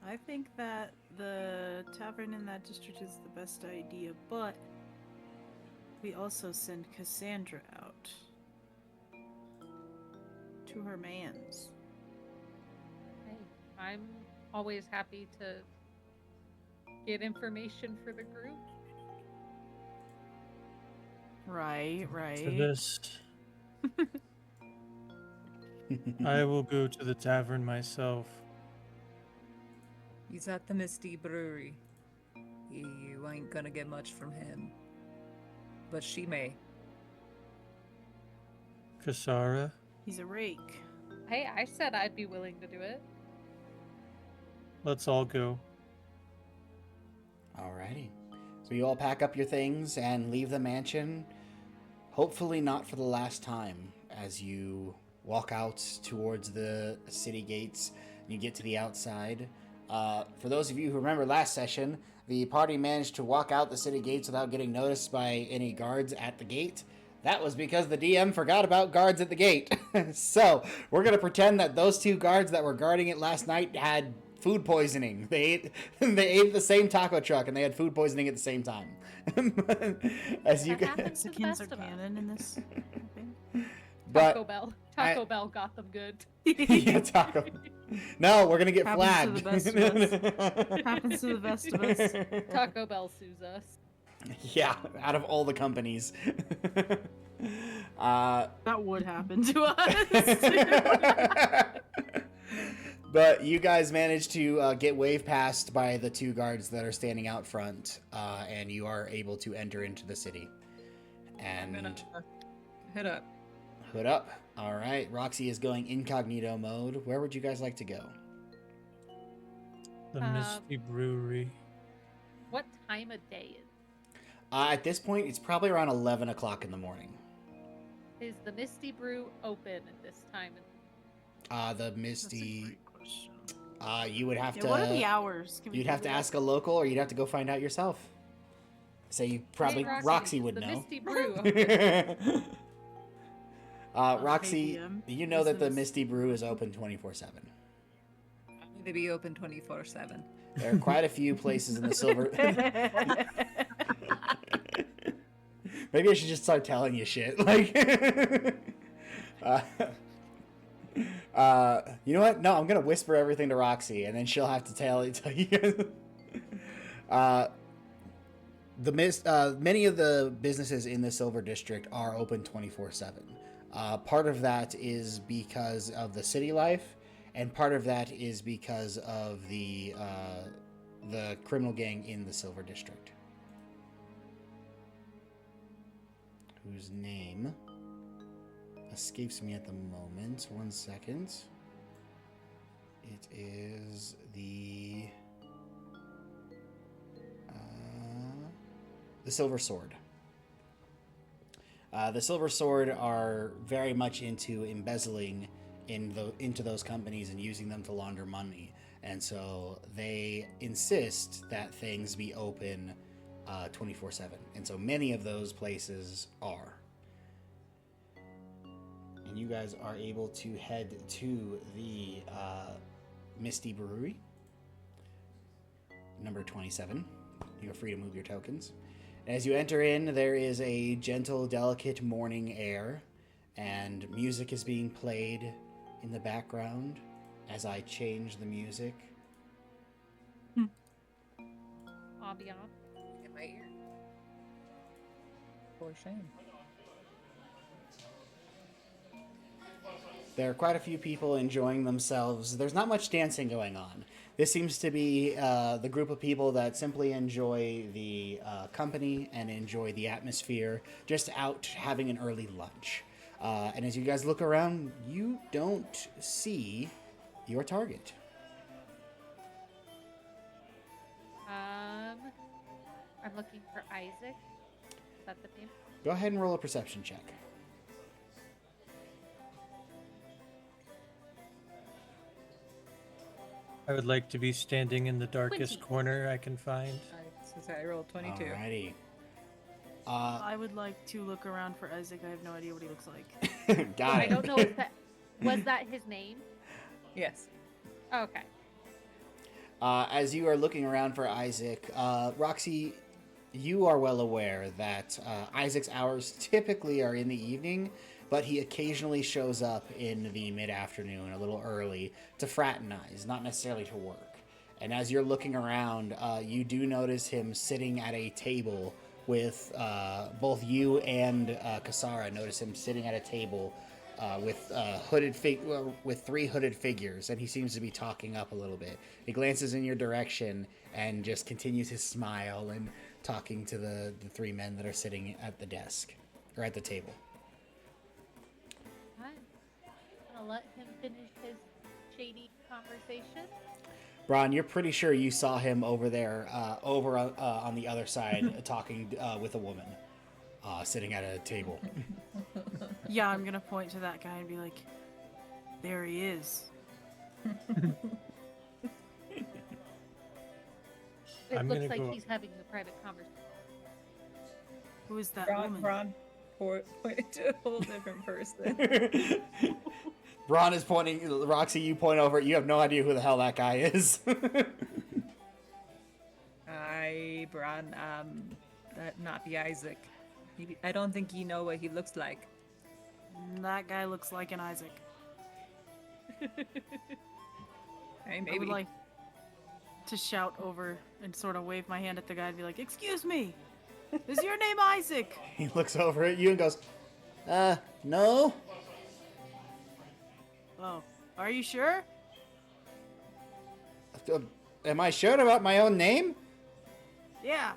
I think that the tavern in that district is the best idea, but we also send Cassandra out to her mans. Hey, I'm always happy to get information for the group. Right. For this, I will go to the tavern myself. He's at the Misty Brewery. You ain't gonna get much from him. But she may. Kasara, He's a rake. Hey, I said I'd be willing to do it. let's all go. Alrighty. So you all pack up your things and leave the mansion. Hopefully not for the last time as you walk out towards the city gates and you get to the outside. For those of you who remember last session, the party managed to walk out the city gates without getting noticed by any guards at the gate. That was because the DM forgot about guards at the gate. So we're going to pretend that those two guards that were guarding it last night had food poisoning. They ate the same taco truck and they had food poisoning at the same time. As you That guys, happens to the Mexicans best are of us. canon in this thing. but Taco Bell. Taco Bell got them good. yeah, taco. No, we're gonna get Happens flagged. to the best of Happens to the best of us. Taco Bell sues us. Yeah, out of all the companies. That would happen to us. But you guys managed to get waved past by the two guards that are standing out front, and you are able to enter into the city. And Head up. hood up. All right, Roxy is going incognito mode. Where would you guys like to go? The Misty Brewery. What time of day At this point, it's probably around 11 o'clock in the morning. is the Misty Brew open at this time? The That's a Misty. great question. You would have Yeah, to. what are the hours? Can we You'd have to Google ask a local, or you'd have to go find out yourself. Say you probably Hey, Roxy is would the know. Misty Brew open? Roxy, KBM you know is that the the Mis- Misty Brew is open 24/7. They be open 24/7. There are quite a few places in the Silver. Maybe I should just start telling you shit. Like, you know what? No, I'm gonna whisper everything to Roxy, and then she'll have to tell you. Many of the businesses in the Silver District are open 24/7. Part of that is because of the city life, and part of that is because of the criminal gang in the Silver District, whose name escapes me at the moment. 1 second. It is the Silver Sword. The Silver Sword are very much into embezzling into those companies and using them to launder money. And so they insist that things be open 24/7. And so many of those places are. And you guys are able to head to the Misty Brewery, number 27. You're free to move your tokens. As you enter in, there is a gentle, delicate morning air, and music is being played in the background as I change the music. Ambient. In my ear. For shame. There are quite a few people enjoying themselves. There's not much dancing going on. This seems to be the group of people that simply enjoy the company and enjoy the atmosphere, just out having an early lunch. And as you guys look around, you don't see your target. I'm looking for Izick. Is that the name? Go ahead and roll a perception check. I would like to be standing in the darkest 20. corner I can find. Alright. So I rolled 22. Alrighty. I would like to look around for Izick. I have no idea what he looks like. Got I it. don't know if that was that his name. Yes. Okay. As you are looking around for Izick, Roxy, you are well aware that Izick's hours typically are in the evening, but he occasionally shows up in the mid-afternoon, a little early, to fraternize, not necessarily to work. And as you're looking around, you do notice him sitting at a table with both you and Kasara. Notice him sitting at a table with with 3 hooded figures, and he seems to be talking up a little bit. He glances in your direction and just continues his smile and talking to the 3 men that are sitting at the desk or at the table. I'm gonna let him finish his shady conversation. Bron, you're pretty sure you saw him over there, on the other side, talking with a woman, sitting at a table. Yeah, I'm gonna point to that guy and be like, there he is. It I'm looks gonna like go- he's having a private conversation. Who is that woman? Ron pointed to a whole different person. Bron is pointing. Roxy, you point over. You have no idea who the hell that guy is. Bron, that not be Izick. I don't think you know what he looks like. That guy looks like an Izick. Hey, I maybe. would like to shout over and sort of wave my hand at the guy and be like, excuse me, is your name Izick? He looks over at you and goes, no. Oh, are you sure? Am I sure about my own name? Yeah.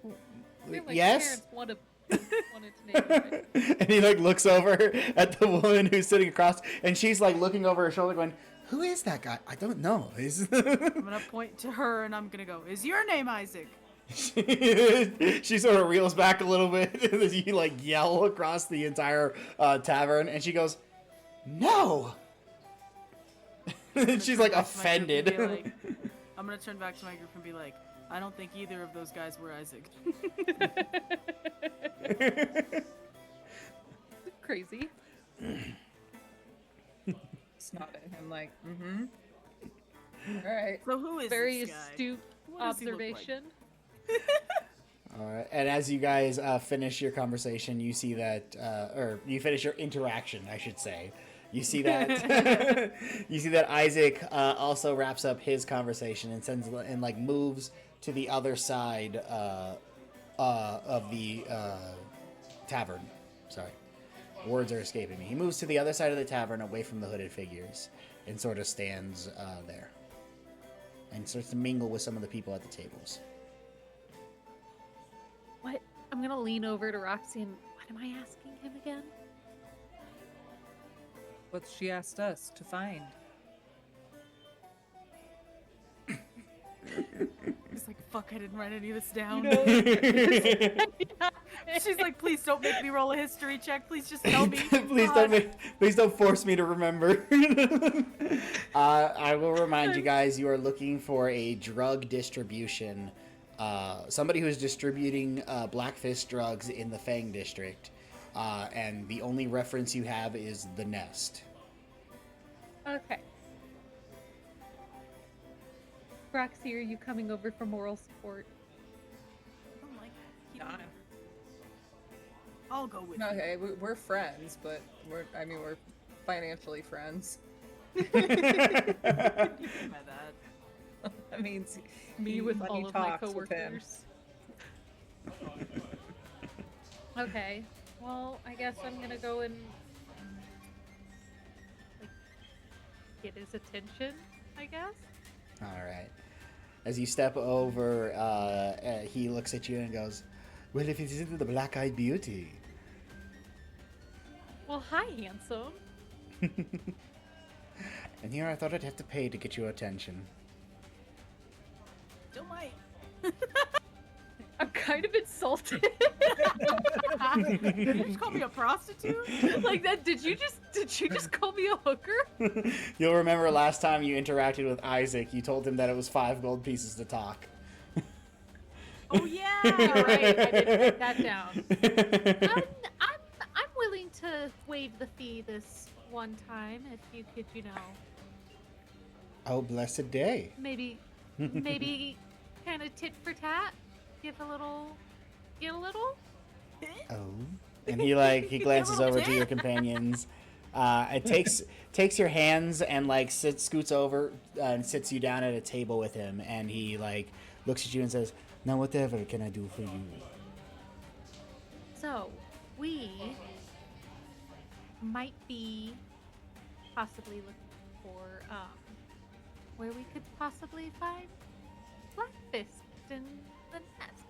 I feel like Yes. parents wanted to name him. And he like looks over at the woman who's sitting across, and she's like looking over her shoulder, going, "Who is that guy? I don't know." I'm gonna point to her and I'm gonna go, is your name Izick? She sort of reels back a little bit as you like yell across the entire tavern, and she goes, "No." She's like offended. I'm gonna turn back to my group and be like, I don't think either of those guys were Izick. Crazy. Snot at him like, mm-hmm. All right. So who is Very this guy? astute What does he look like? observation. All right, and as you guys finish your conversation, you see that, or you finish your interaction, I should say. You see that you see that Izick also wraps up his conversation and sends and like moves to the other side of the tavern. Sorry, words are escaping me. He moves to the other side of the tavern, away from the hooded figures, and sort of stands there and starts to mingle with some of the people at the tables. What? I'm gonna lean over to Roxy and what am I asking him again? What she asked us to find. He's like, fuck, I didn't write any of this down. You know, She's like, please don't make me roll a history check. Please just tell me. Please don't force me to remember. I will remind you guys, you are looking for a drug distribution. Somebody who's distributing Blackfish drugs in the Fang District. And the only reference you have is the nest. Okay. Roxy, are you coming over for moral support? I don't like keeping Nah. records. I'll go with you. Okay, we're friends, but we're financially friends. What do you mean by that? I mean, Me with he all of my talks with him. coworkers. Okay. Well, I guess I'm gonna go and like get his attention, I guess. All right. As you step over, he looks at you and goes, "Well, if it isn't the Black-Eyed Beauty." Well, hi, handsome. And here I thought I'd have to pay to get your attention. Don't might. I'm kind of insulted. Did you just call me a prostitute? Like that? Did you just call me a hooker? You'll remember last time you interacted with Izick, you told him that it was 5 gold pieces to talk. Oh yeah. You're right. I didn't write that down. I'm willing to waive the fee this one time if you could, Oh, blessed day. maybe kind of tit for tat, get a little. Oh. And he glances over to your companions. It takes your hands and scoots over and sits you down at a table with him, and he looks at you and says, "Now whatever can I do for you?" So we might be possibly looking for where we could possibly find Blackfist in the nest.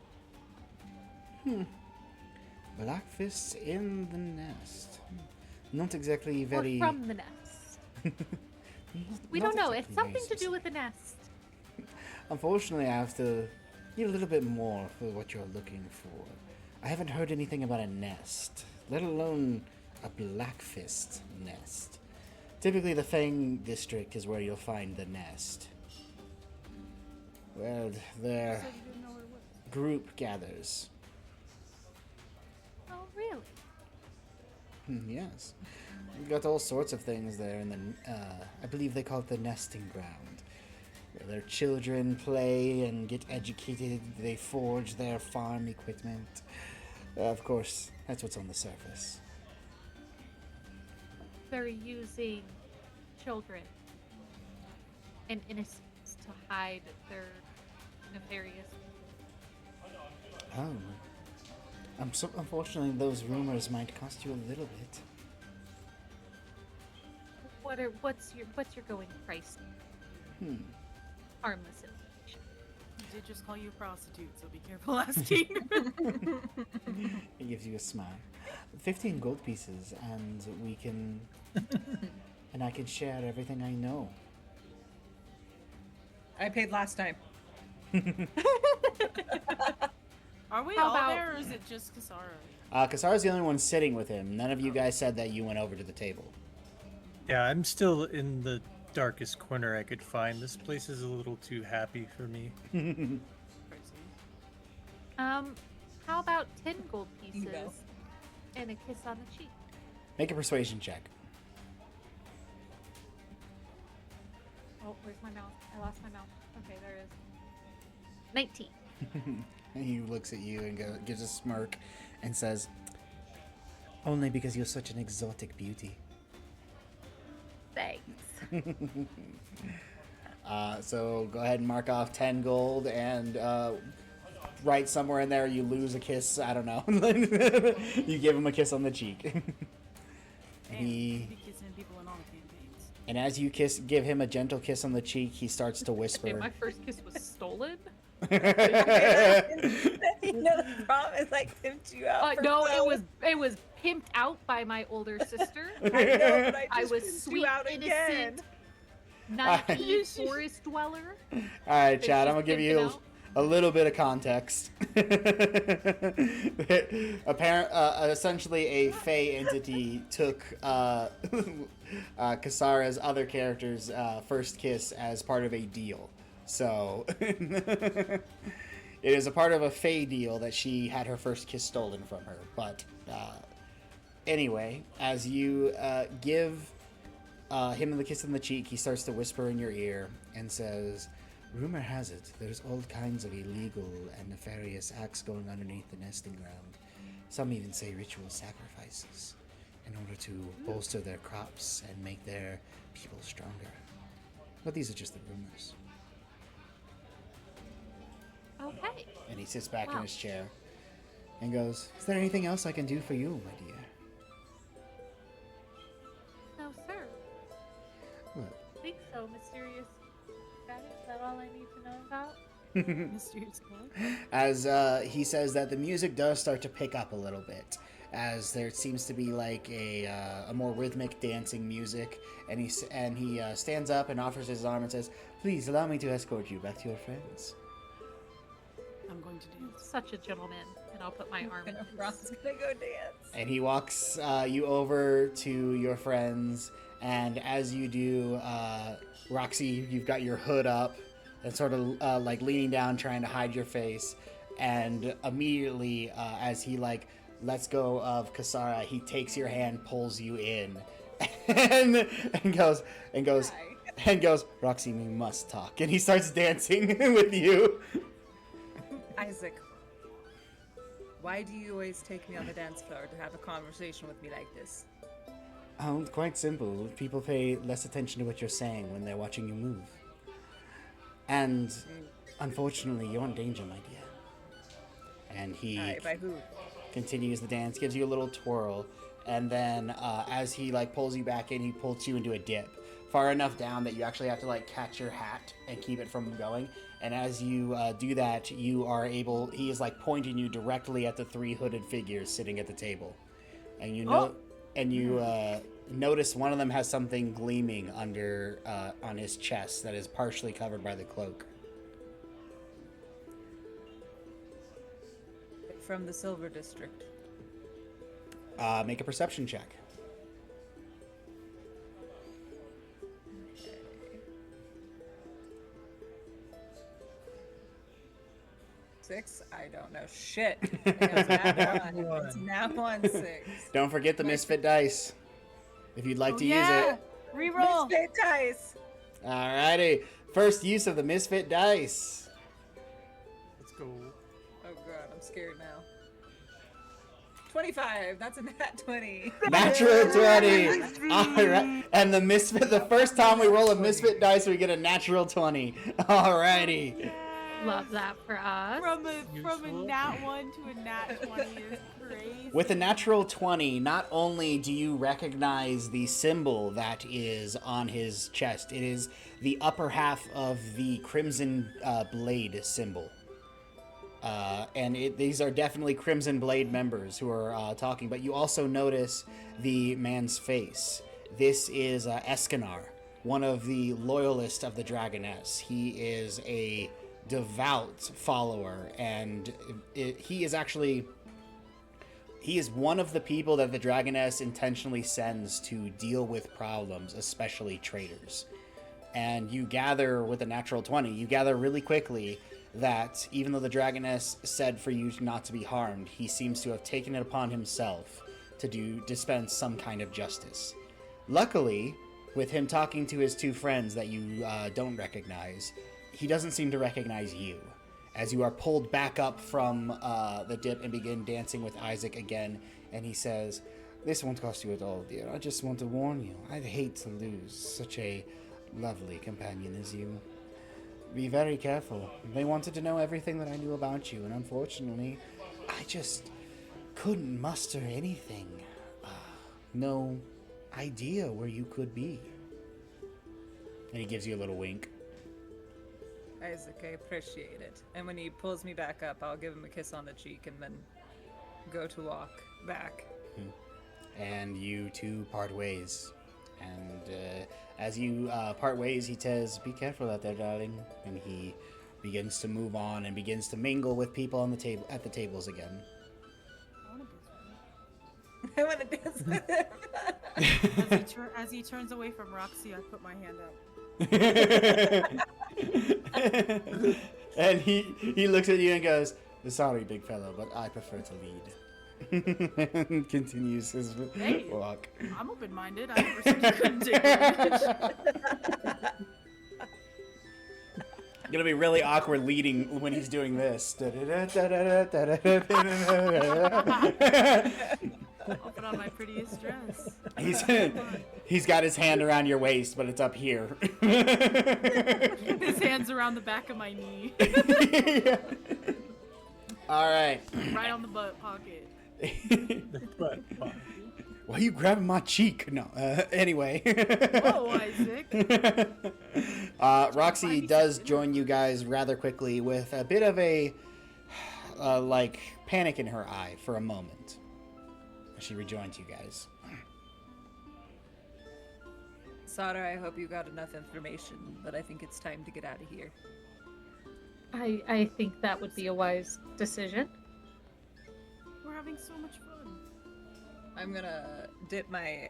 Blackfists in the nest. Not exactly very. Or from the nest. We Not don't know. exactly It's something very to do with the nest. Unfortunately, I have to need a little bit more for what you're looking for. I haven't heard anything about a nest, let alone a Blackfist nest. Typically, the Fang District is where you'll find the nest. Well, their group gathers. Oh, really? Yes. We've got all sorts of things there, and I believe they call it the nesting ground. Where their children play and get educated, they forge their farm equipment. Of course, that's what's on the surface. They're using children and innocents to hide their nefarious. Oh. Unfortunately, those rumors might cost you a little bit. What's your going price? Harmless information. He did just call you a prostitute, so be careful asking. He gives you a smile. 15 gold pieces, and we can... and I can share everything I know. I paid last time. Are we How all about- there, or is it just Kasara? Kasara's the only one sitting with him. None of you guys said that you went over to the table. Yeah, I'm still in the darkest corner I could find. This place is a little too happy for me. Crazy. How about 10 gold pieces You go. and a kiss on the cheek? Make a persuasion check. Oh, where's my mouth? I lost my mouth. Okay, there it is. 19. And he looks at you and gives a smirk and says, "Only because you're such an exotic beauty." Thanks. So go ahead and mark off 10 gold and write somewhere in there you lose a kiss. I don't know. You give him a kiss on the cheek. Damn, He be kissing people in all the campaigns. and as you give him a gentle kiss on the cheek, he starts to Okay, whisper. my first kiss was stolen. You know, the problem is I tipped you out. for No, clothes. it was pimped out by my older sister. I know, but I just was pimped sweet, you out innocent, again. naive forest dweller. All right, It's Chad, I'm just gonna give pimping you out. a little bit of context. Essentially, a Fey entity took Kasara's other character's first kiss as part of a deal. So, it is a part of a Fey deal that she had her first kiss stolen from her. But anyway, as you give him the kiss on the cheek, he starts to whisper in your ear and says, "Rumor has it, there's all kinds of illegal and nefarious acts going underneath the nesting ground. Some even say ritual sacrifices in order to bolster their crops and make their people stronger. But these are just the rumors." Okay. And he sits back in Wow. his chair and goes, "Is there anything else I can do for you, my dear?" No, sir. What? I think so. Mysterious guy. Is that all I need to know about? Mysterious boy. As he says that the music does start to pick up a little bit, as there seems to be like a more rhythmic dancing music, and he stands up and offers his arm and says, "Please allow me to escort you back to your friends." I'm going to dance. Such a gentleman. And I'll put my arm in his. Ron's gonna go dance. And he walks you over to your friends, and as you do, Roxy, you've got your hood up and sort of like leaning down, trying to hide your face. and immediately as he like lets go of Kasara, he takes your hand, pulls you in, and goes, Roxy, we must talk. And he starts dancing with you. Izick, why do you always take me on the dance floor to have a conversation with me like this? Oh, quite simple. People pay less attention to what you're saying when they're watching you move. And unfortunately, you're in danger, my dear. And he By who? continues the dance, gives you a little twirl, and then as he like pulls you back in, he pulls you into a dip far enough down that you actually have to like catch your hat and keep it from going. And as you do that, you are able, he is like pointing you directly at the 3 hooded figures sitting at the table, and you know, and you notice one of them has something gleaming under on his chest that is partially covered by the cloak. From the Silver District. Make a perception check. Six? I don't know shit. I think it's nat one. It's nat 1 6. Don't forget the misfit dice if you'd like to use it. Reroll. Misfit dice. Alrighty, first use of the misfit dice. Let's go. Oh god, I'm scared now. 25. That's a nat 20. Natural 20. Alright, and the misfit. The first time we roll a misfit dice, we get a natural 20. Alrighty. Love that for us. From a nat 1 to a nat 20 is crazy. With a natural 20, not only do you recognize the symbol that is on his chest, it is the upper half of the Crimson Blade symbol. And these are definitely Crimson Blade members who are talking, but you also notice the man's face. This is Escanar, one of the loyalists of the Dragoness. He is a devout follower, and he is one of the people that the Dragoness intentionally sends to deal with problems, especially traitors. And you gather with a natural 20, you gather really quickly that even though the Dragoness said for you not to be harmed, he seems to have taken it upon himself to dispense some kind of justice. Luckily, with him talking to his 2 friends that you don't recognize, he doesn't seem to recognize you, as you are pulled back up from the dip and begin dancing with Izick again, and he says, "This won't cost you at all, dear. I just want to warn you. I'd hate to lose such a lovely companion as you. Be very careful. They wanted to know everything that I knew about you, and unfortunately, I just couldn't muster anything. No idea where you could be." And he gives you a little wink. Izick, I appreciate it. And when he pulls me back up, I'll give him a kiss on the cheek and then go to walk back. And you two part ways. And as you part ways, he says, "Be careful out there, darling." And he begins to move on and begins to mingle with people on the table at the tables again. I want to dance with him. As he turns away from Roxy, I put my hand up. And he looks at you and goes, "Sorry, big fellow, but I prefer to lead." And continues his walk. I'm open-minded. I never said you couldn't take damage. Gonna be really awkward leading when he's doing this. I'll put on my prettiest dress. He's got his hand around your waist, but it's up here. His hand's around the back of my knee. All right. Right on the butt pocket. Why are you grabbing my cheek? No. Anyway. Whoa, Izick. Roxy does join you guys rather quickly with a bit of a like panic in her eye for a moment. She rejoins you guys. Sada, I hope you got enough information, but I think it's time to get out of here. I think that would be a wise decision. We're having so much fun. I'm gonna dip my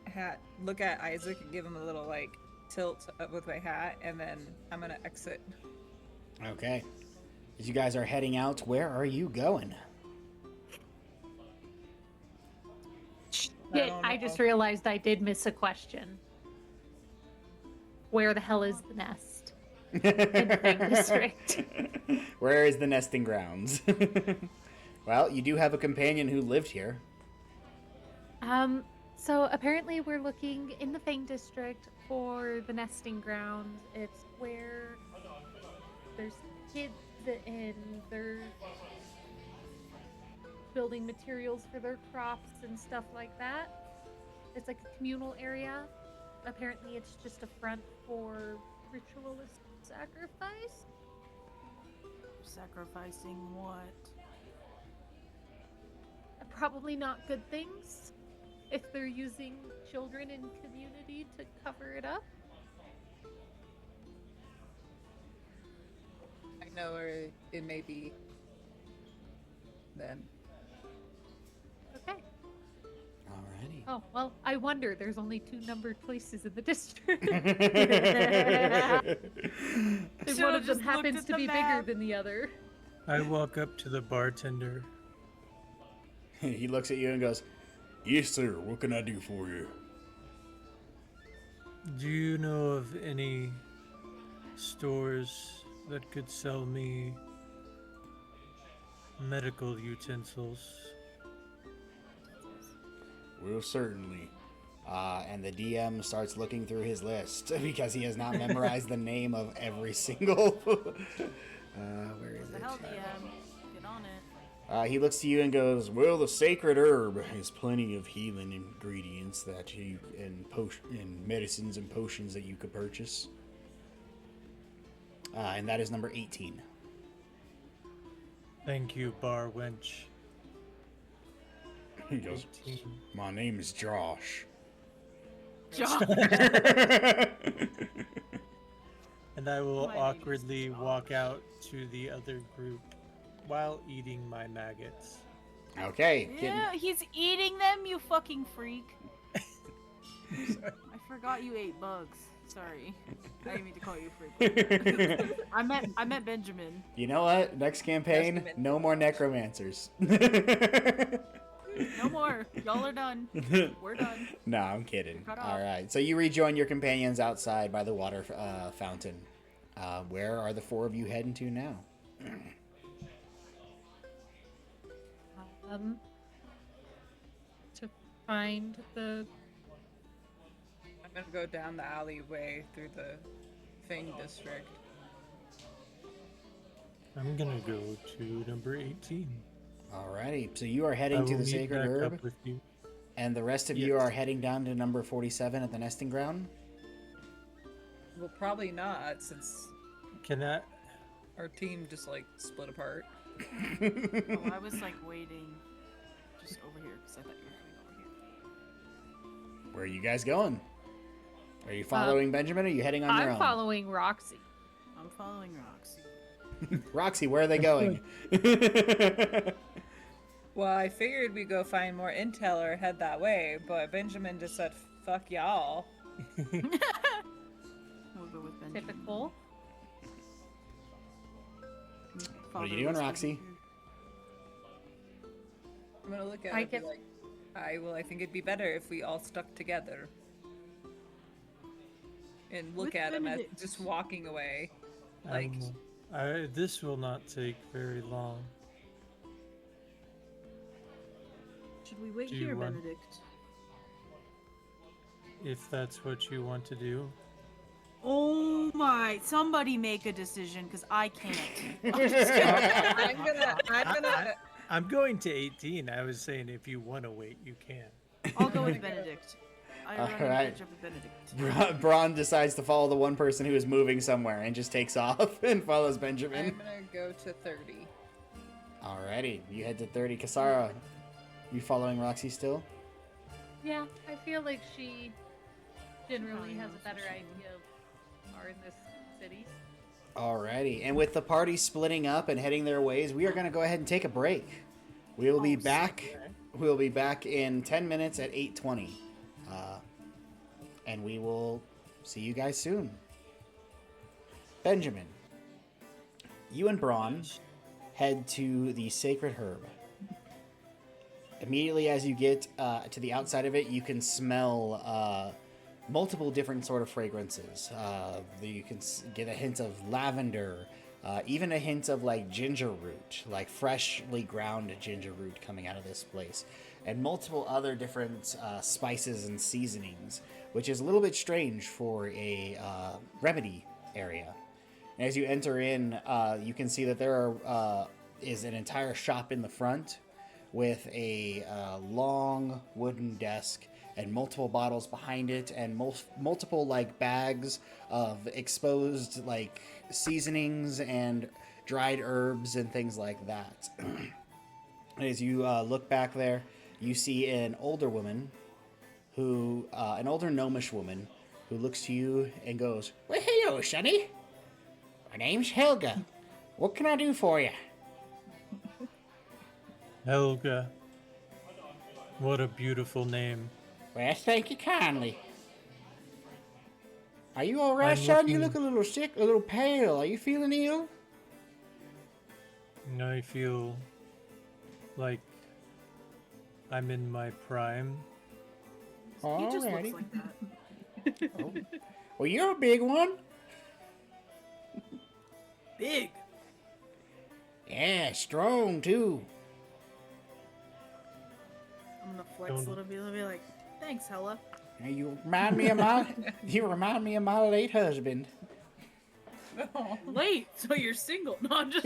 hat, look at Izick and give him a little like tilt with my hat, and then I'm gonna exit. Okay. As you guys are heading out, where are you going? Shit, I just realized I did miss a question. Where the hell is the nest? In the Fang District. Where is the nesting grounds? Well, you do have a companion who lived here. So apparently we're looking in the Fang District for the nesting grounds. It's where there's kids and they're building materials for their crops and stuff like that. It's like a communal area. Apparently it's just a front for ritualist sacrifice. Sacrificing what? Probably not good things if they're using children in community to cover it up. I know where it may be. Then. Okay. Alrighty. Oh, well, I wonder. There's only 2 numbered places in the district. And one of them happens to be bigger than the other. I walk up to the bartender. He looks at you and goes, "Yes, sir. What can I do for you?" Do you know of any stores that could sell me medical utensils? Well, certainly. And the DM starts looking through his list because he has not memorized the name of every single. Where is What the it? hell, DM? Get on it. He looks to you and goes, "Well, the sacred herb has plenty of healing ingredients that you and medicines and potions that you could purchase." And that is number 18. Thank you, bar wench. He goes, 18. "My name is Josh." Josh. And I will My name is awkwardly Josh. walk out to the other group while eating my maggots. Okay. Yeah, he's eating them, you fucking freak. I forgot you ate bugs. Sorry. I didn't mean to call you a freak. I meant Benjamin. You know what? Next campaign, Testament. no more necromancers. No more. Y'all are done. We're done. No, I'm kidding. Cut off. All right. So you rejoin your companions outside by the water fountain. Where are the 4 of you heading to now? To find the... I'm gonna go down the alleyway through the Fang District. I'm gonna go to number 18. Alrighty. So you are I heading to will the meet sacred back herb, up with you. and the rest of you Yes. are heading down to number 47 at the nesting ground. Well, probably not, since Can I? our team just like split apart. Oh, I was like waiting just over here because I thought you were coming over here. Where are you guys going? Are you following Benjamin, or are you heading on your I'm own? following Roxy. I'm following Roxy. Roxy, where are they going? Well, I figured we'd go find more intel or head that way, but Benjamin just said, "Fuck y'all." We'll go with Benjamin. Typical. What are you doing, Roxy? I'm gonna look at I it and get- be like, I think it'd be better if we all stuck together. And look With at him as Benedict. just walking away. Like, This will not take very long. Should we wait Do you here, want- Benedict? If that's what you want to do. Oh my! Somebody make a decision because I can't. I'm going to 18. I was saying if you want to wait, you can. I'll go with Benedict. I run Alright. adventure with Benedict. Braun decides to follow the one person who is moving somewhere and just takes off and follows Benjamin. I'm gonna go to 30. Alrighty, you head to 30. Kasara, you following Roxy still? Yeah, I feel like she generally has a better idea of are in this city. Alrighty, and with the party splitting up and heading their ways, we are going to go ahead and take a break. We will be back. We'll be back in 10 minutes at 8:20, and we will see you guys soon. Benjamin, you and Braun head to the Sacred Herb. Immediately as you get to the outside of it, you can smell multiple different sort of fragrances. You can get a hint of lavender, even a hint of like ginger root, like freshly ground ginger root coming out of this place, and multiple other different spices and seasonings, which is a little bit strange for a remedy area. And as you enter in, you can see that there is an entire shop in the front with a long wooden desk and multiple bottles behind it, and multiple like bags of exposed like seasonings and dried herbs and things like that. As you look back there, you see an older woman an older gnomish woman who looks to you and goes, "Well, hello, Sonny. My name's Helga. What can I do for you?" Helga. What a beautiful name. Well, thank you kindly. Are you all right, son? You look a little sick, a little pale. Are you feeling ill? I feel like I'm in my prime. He just looks Alrighty. like that. Oh. Well, you're a big one. Big. Yeah, strong too. I'm gonna flex a little bit and be like, thanks, Hella. Now, you remind me of my late husband. Late, so you're single. No, I'm just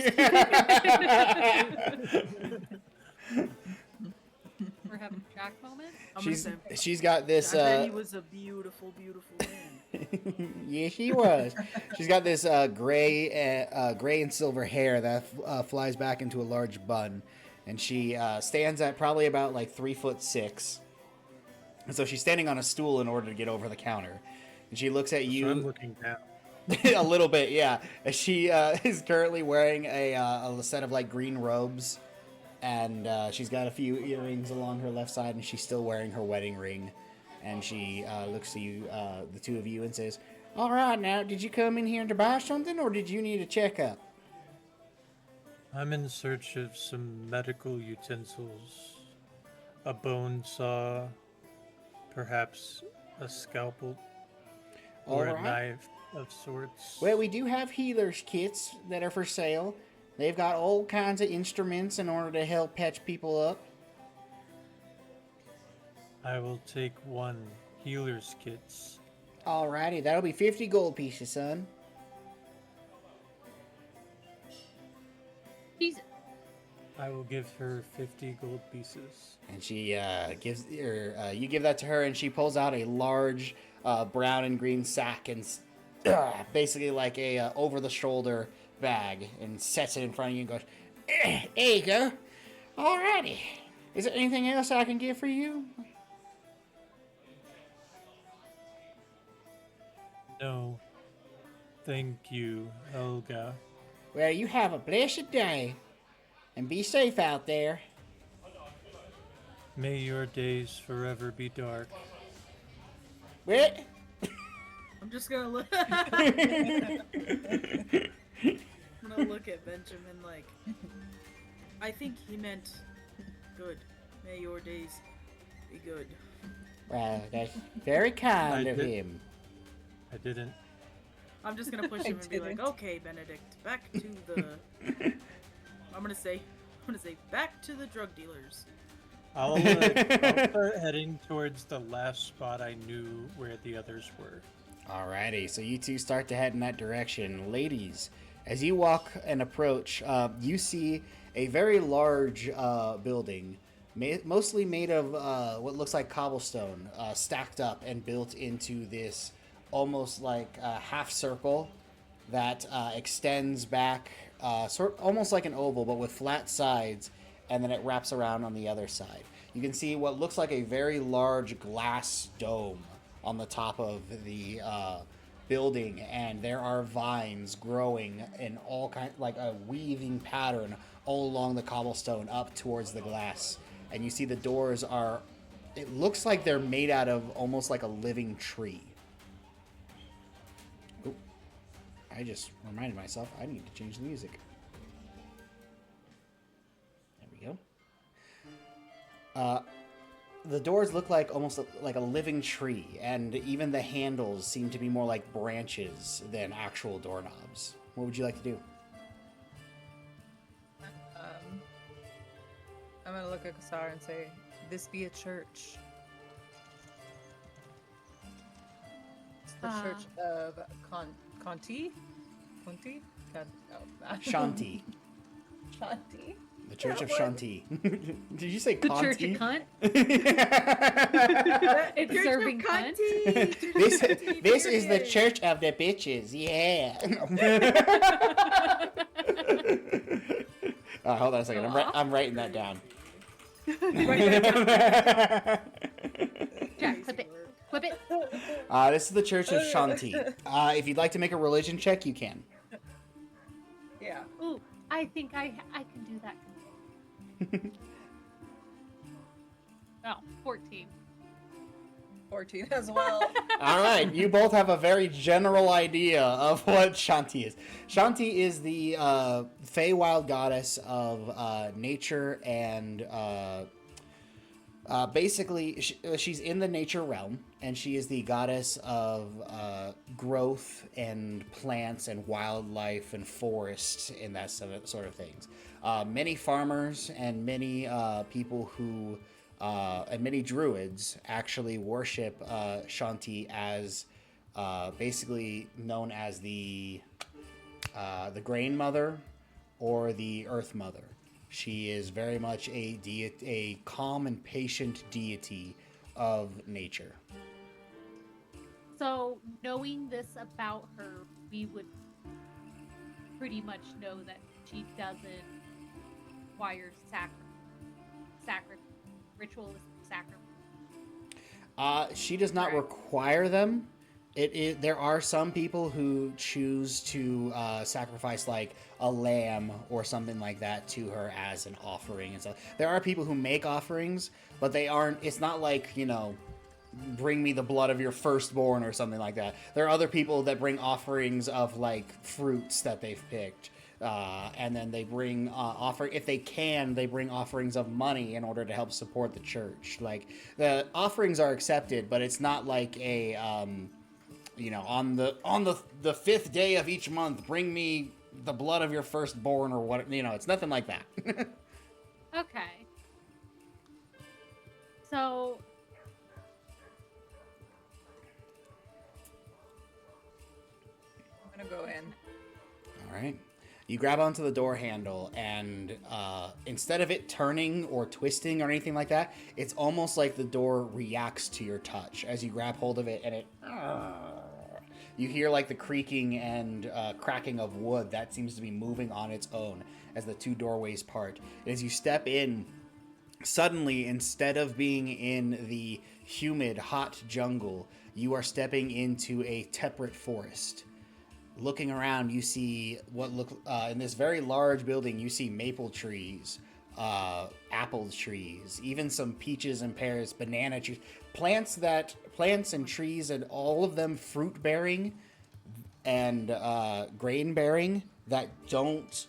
We're having a Jack moment. She's got this. I bet he was a beautiful, beautiful man. Yes, he was. She's got this gray and silver hair that flies back into a large bun, and she stands at probably about like 3'6". And so she's standing on a stool in order to get over the counter, and she looks at you. So I'm looking down. A little bit, yeah. She is currently wearing a set of like green robes, and she's got a few earrings along her left side, and she's still wearing her wedding ring. And she looks to you, the two of you, and says, "All right, now, did you come in here to buy something, or did you need a checkup?" I'm in search of some medical utensils. A bone saw, perhaps a scalpel, or All a right. knife of sorts. Well, we do have healers kits that are for sale. They've got all kinds of instruments in order to help patch people up. I will take one healer's kits. Alrighty, that'll be 50 gold pieces, son. Jesus. I will give her 50 gold pieces. And she gives her, you give that to her, and she pulls out a large brown and green sack and basically like a over-the-shoulder bag, and sets it in front of you and goes, "There you go. Alrighty. Is there anything else I can get for you?" No. Thank you, Helga. Well, you have a blessed day, and be safe out there. May your days forever be dark. What? I'm just gonna look. I'm gonna look at Benjamin like. I think he meant good. May your days be good. Well, that's very kind of did- him. I didn't. I'm just gonna push him and be like, didn't. okay, Benedict, back to the. I'm gonna say back to the drug dealers. I'll start heading towards the last spot I knew where the others were. Alrighty, so you two start to head in that direction. Ladies, as you walk and approach, you see a very large building, mostly made of what looks like cobblestone, stacked up and built into this almost like a half circle that extends back, almost like an oval, but with flat sides, and then it wraps around on the other side. You can see what looks like a very large glass dome on the top of the building, and there are vines growing in all kinds, like a weaving pattern all along the cobblestone up towards the glass. And you see the doors are, it looks like they're made out of almost like a living tree. Oop. I just reminded myself I need to change the music. The doors look like almost like a living tree, and even the handles seem to be more like branches than actual doorknobs. What would you like to do? I'm gonna look at Kasar and say, "This be a church." It's the church of Conti? Conti? Shanti. Shanti. The Church of Shanti. Did you say The Conti? Church of Cunt. It's Church serving of cunt. This is the Church of the Bitches. Yeah. Hold on a second. I'm writing that down. Jack, clip it. Clip it. This is the Church of Shanti. If you'd like to make a religion check, you can. Yeah. Ooh, I think I can do that. Oh, 14. 14 as well. All right, you both have a very general idea of what Shanti is. Shanti is the Feywild goddess of nature and basically she's in the nature realm, and she is the goddess of growth and plants and wildlife and forests and that sort of things. Many farmers and many people who and many druids actually worship Shanti as basically known as the Grain Mother or the Earth Mother. She is very much a calm and patient deity of nature. So, knowing this about her, we would pretty much know that she doesn't require ritualistic sacrifice. She does not require them. There are some people who choose to sacrifice like a lamb or something like that to her as an offering and stuff. There are people who make offerings, but they aren't. It's not like, bring me the blood of your firstborn or something like that. There are other people that bring offerings of like fruits that they've picked. And then they bring if they can, they bring offerings of money in order to help support the church. Like, the offerings are accepted, but it's not like a on the fifth day of each month, bring me the blood of your firstborn or what. It's nothing like that. Okay. So, I'm gonna go in. All right. You grab onto the door handle, and instead of it turning or twisting or anything like that, it's almost like the door reacts to your touch as you grab hold of it, and it. You hear like the creaking and cracking of wood that seems to be moving on its own as the two doorways part. And as you step in, suddenly, instead of being in the humid, hot jungle, you are stepping into a temperate forest. Looking around, you see in this very large building, you see maple trees, apple trees, even some peaches and pears, banana trees, plants and trees, and all of them fruit bearing and grain bearing that don't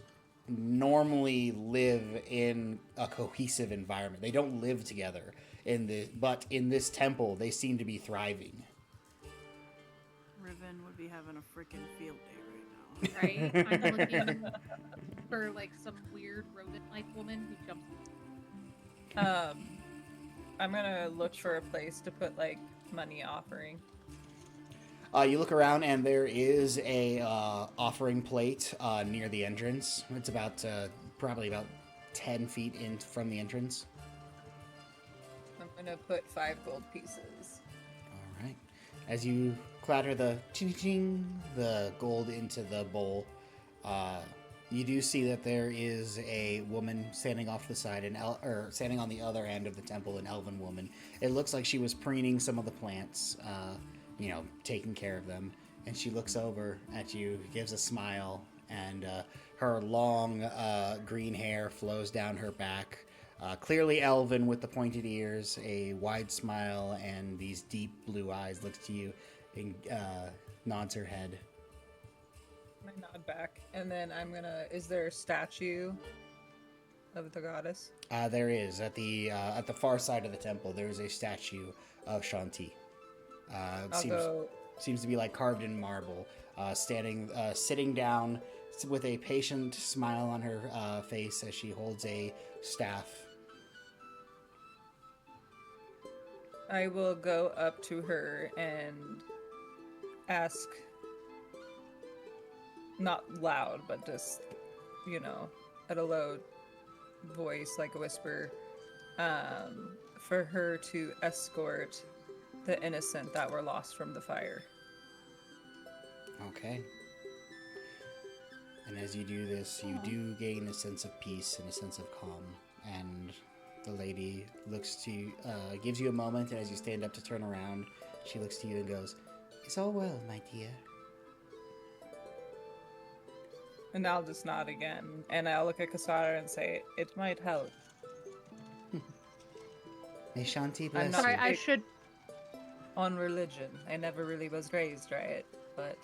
normally live in a cohesive environment. They don't live together but in this temple, they seem to be thriving. Riven would be having a freaking field day right now. right? I'm looking for like some weird rodent-like woman who jumps. I'm gonna look for a place to put like money offering. You look around, and there is a offering plate near the entrance. It's about probably about 10 feet in from the entrance. I'm gonna put 5 gold pieces. All right. As you clatter the ching-ching, the gold into the bowl, you do see that there is a woman standing off the side, or standing on the other end of the temple, an elven woman. It looks like she was preening some of the plants, taking care of them. And she looks over at you, gives a smile, and her long green hair flows down her back. Clearly elven with the pointed ears, a wide smile, and these deep blue eyes, looks to you and nods her head. I nod back, and then is there a statue of the goddess? There is at the far side of the temple. There is a statue of Shanti. Seems to be like carved in marble, sitting down with a patient smile on her face as she holds a staff. I will go up to her and ask, not loud, but just, at a low voice, like a whisper, for her to escort the innocent that were lost from the fire. Okay. And as you do this, you do gain a sense of peace and a sense of calm. And the lady gives you a moment, and as you stand up to turn around, she looks to you and goes, "It's all well, my dear." And I'll just nod again, and I'll look at Kasara and say, "It might help." May Shanti bless I'm you. not Sorry, I should. on religion. I never really was raised right, but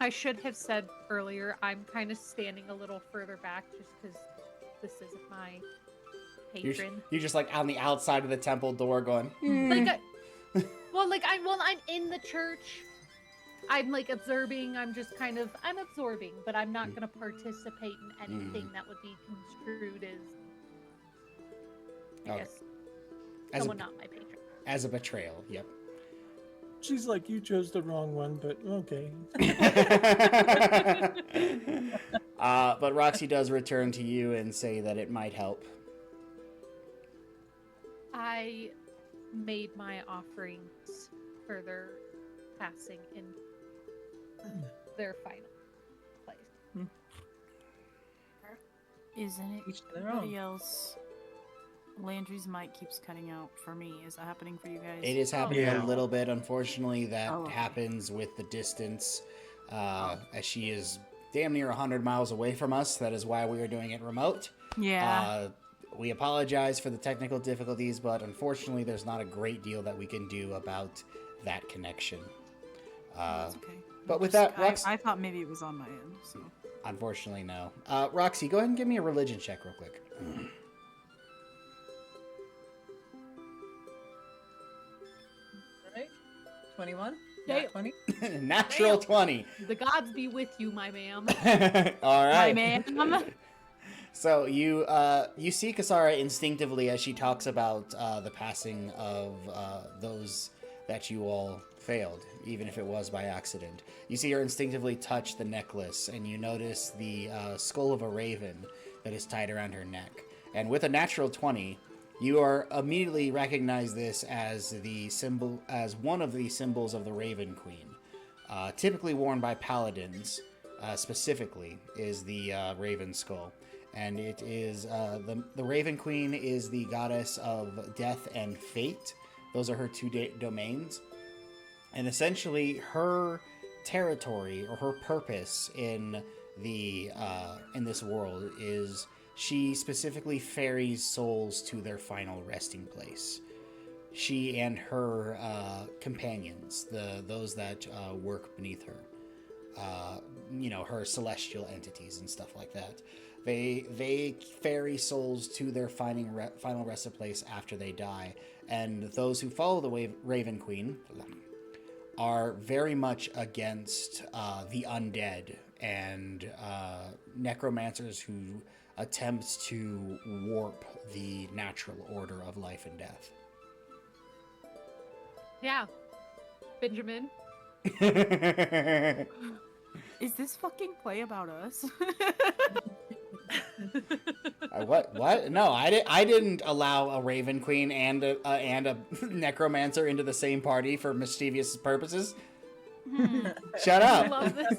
I should have said earlier, I'm kind of standing a little further back just because this isn't my patron. You're just like on the outside of the temple door going, Like, I'm in the church. I'm like observing. I'm absorbing, but I'm not going to participate in anything that would be construed as, I Okay. guess, As someone a- not my patron. as a betrayal. Yep. She's like, you chose the wrong one, but okay. But Roxy does return to you and say that it might help. I made my offerings for their passing in their final place. Isn't it each to their own. anybody else? Landry's mic keeps cutting out for me. Is that happening for you guys? It is happening yeah. a little bit. Unfortunately, that Oh, okay. happens with the distance. As she is damn near 100 miles away from us. That is why we are doing it remote. Yeah. We apologize for the technical difficulties, but unfortunately, there's not a great deal that we can do about that connection. That's okay. but with that, Rox- I thought maybe it was on my end. So. Unfortunately, no. Roxy, go ahead and give me a religion check real quick. Right? 21? Yeah. Not 20? Natural Damn. 20. The gods be with you, my ma'am. All right. My man. So you see Kasara instinctively as she talks about the passing of those that you all failed, even if it was by accident. You see her instinctively touch the necklace, and you notice the skull of a raven that is tied around her neck. And with a natural 20, you are immediately recognize this as the symbol, as one of the symbols of the Raven Queen, typically worn by paladins. Specifically, is the raven skull. And it is the Raven Queen is the goddess of death and fate. Those are her two domains, and essentially her territory or her purpose in this world is she specifically ferries souls to their final resting place. She and her companions, those that work beneath her, her celestial entities and stuff like that. They ferry souls to their final resting place after they die, and those who follow the Raven Queen are very much against the undead and necromancers who attempt to warp the natural order of life and death. Yeah. Benjamin. Is this fucking play about us? What? No, I didn't allow a Raven Queen and a necromancer into the same party for mischievous purposes. Shut I up. love this.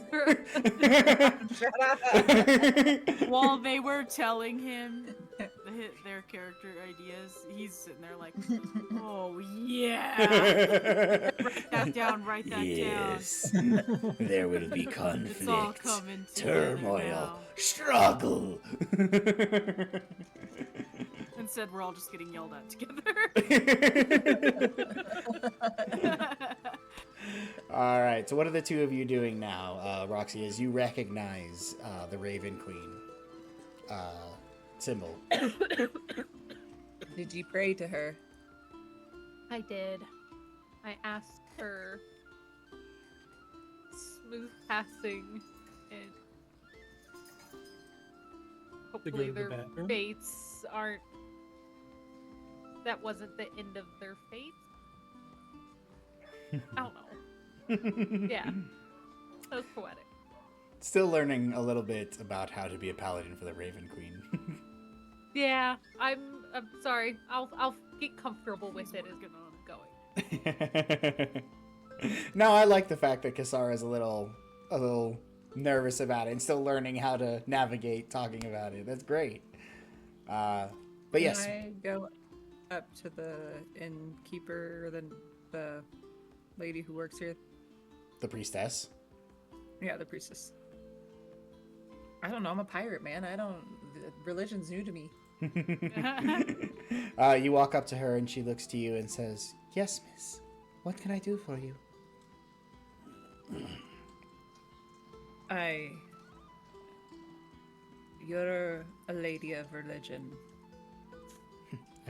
Shut up! While they were telling him their character ideas, he's sitting there like, oh yeah. Write that down, write that Yes, there will be down. It's all conflict, coming together turmoil, now. struggle. Instead, we're all just getting yelled at together. All right. So what are the two of you doing now, Roxy? As you recognize the Raven Queen symbol. Did you pray to her? I did. I asked her smooth passing and hopefully to the their bathroom? fates aren't. That wasn't the end of their fate. I don't know. Yeah. That was poetic. Still learning a little bit about how to be a paladin for the Raven Queen. Yeah, I'm sorry. I'll get comfortable with it as going. No, I like the fact that Kasara's a little nervous about it and still learning how to navigate talking about it. That's great. But yes. Can I go up to the innkeeper, the lady who works here? The priestess. Yeah, the priestess. I don't know. I'm a pirate, man. Religion's new to me. You walk up to her and she looks to you and says, "Yes, miss. What can I do for you?" You're a lady of religion.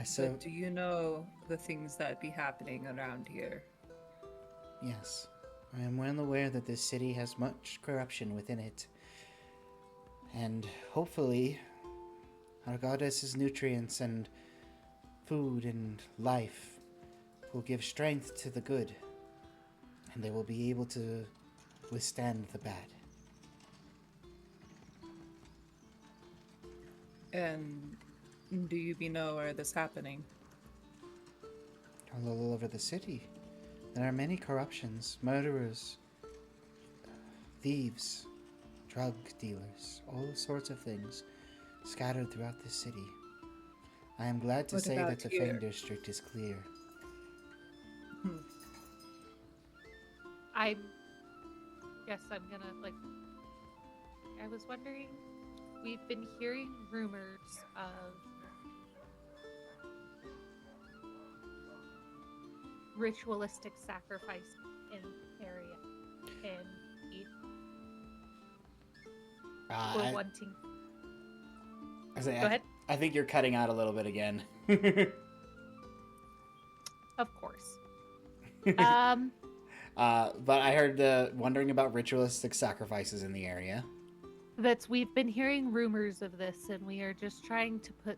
So, But do you know the things that be happening around here? yes. I am well aware that this city has much corruption within it. And hopefully, our goddess's nutrients and food and life will give strength to the good. And they will be able to withstand the bad. And do you know where this happening? All over the city. There are many corruptions, murderers, thieves, drug dealers, all sorts of things scattered throughout this city. I am glad to What say about that the here? Fang District is clear. I guess I'm gonna I was wondering, we've been hearing rumors of ritualistic sacrifice in the area, and we're wanting. Go ahead. I think you're cutting out a little bit again. Of course. But I heard wondering about ritualistic sacrifices in the area. We've been hearing rumors of this, and we are just trying to put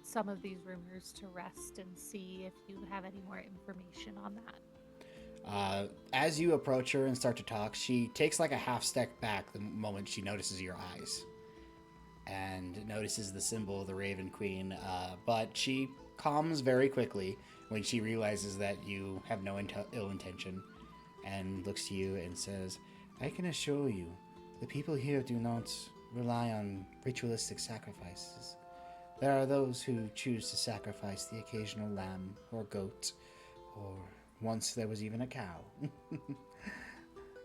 some of these rumors to rest and see if you have any more information on that. As you approach her and start to talk, she takes like a half step back the moment she notices your eyes and notices the symbol of the Raven Queen. But she calms very quickly when she realizes that you have no ill intention and looks to you and says, "I can assure you, the people here do not rely on ritualistic sacrifices. There are those who choose to sacrifice the occasional lamb or goat, or once there was even a cow.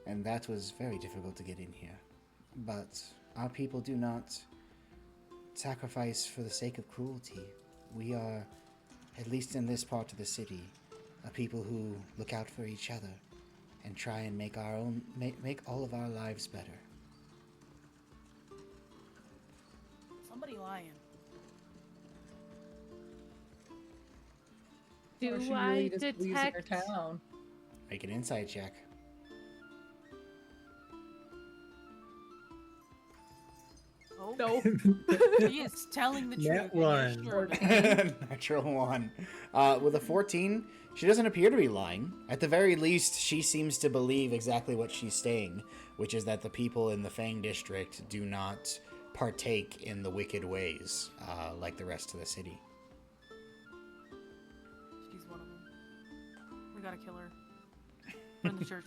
And that was very difficult to get in here. But our people do not sacrifice for the sake of cruelty. We are, at least in this part of the city, a people who look out for each other and try and make all of our lives better." Somebody lying. Or she Do I really just believes in her detect? town? Make an insight check. Oh, No. he is telling the Nat truth. and one. you're sure of it. Natural one. With a 14, she doesn't appear to be lying. At the very least, she seems to believe exactly what she's saying, which is that the people in the Fang District do not partake in the wicked ways like the rest of the city. She's one of them. We gotta kill her. We're in the church.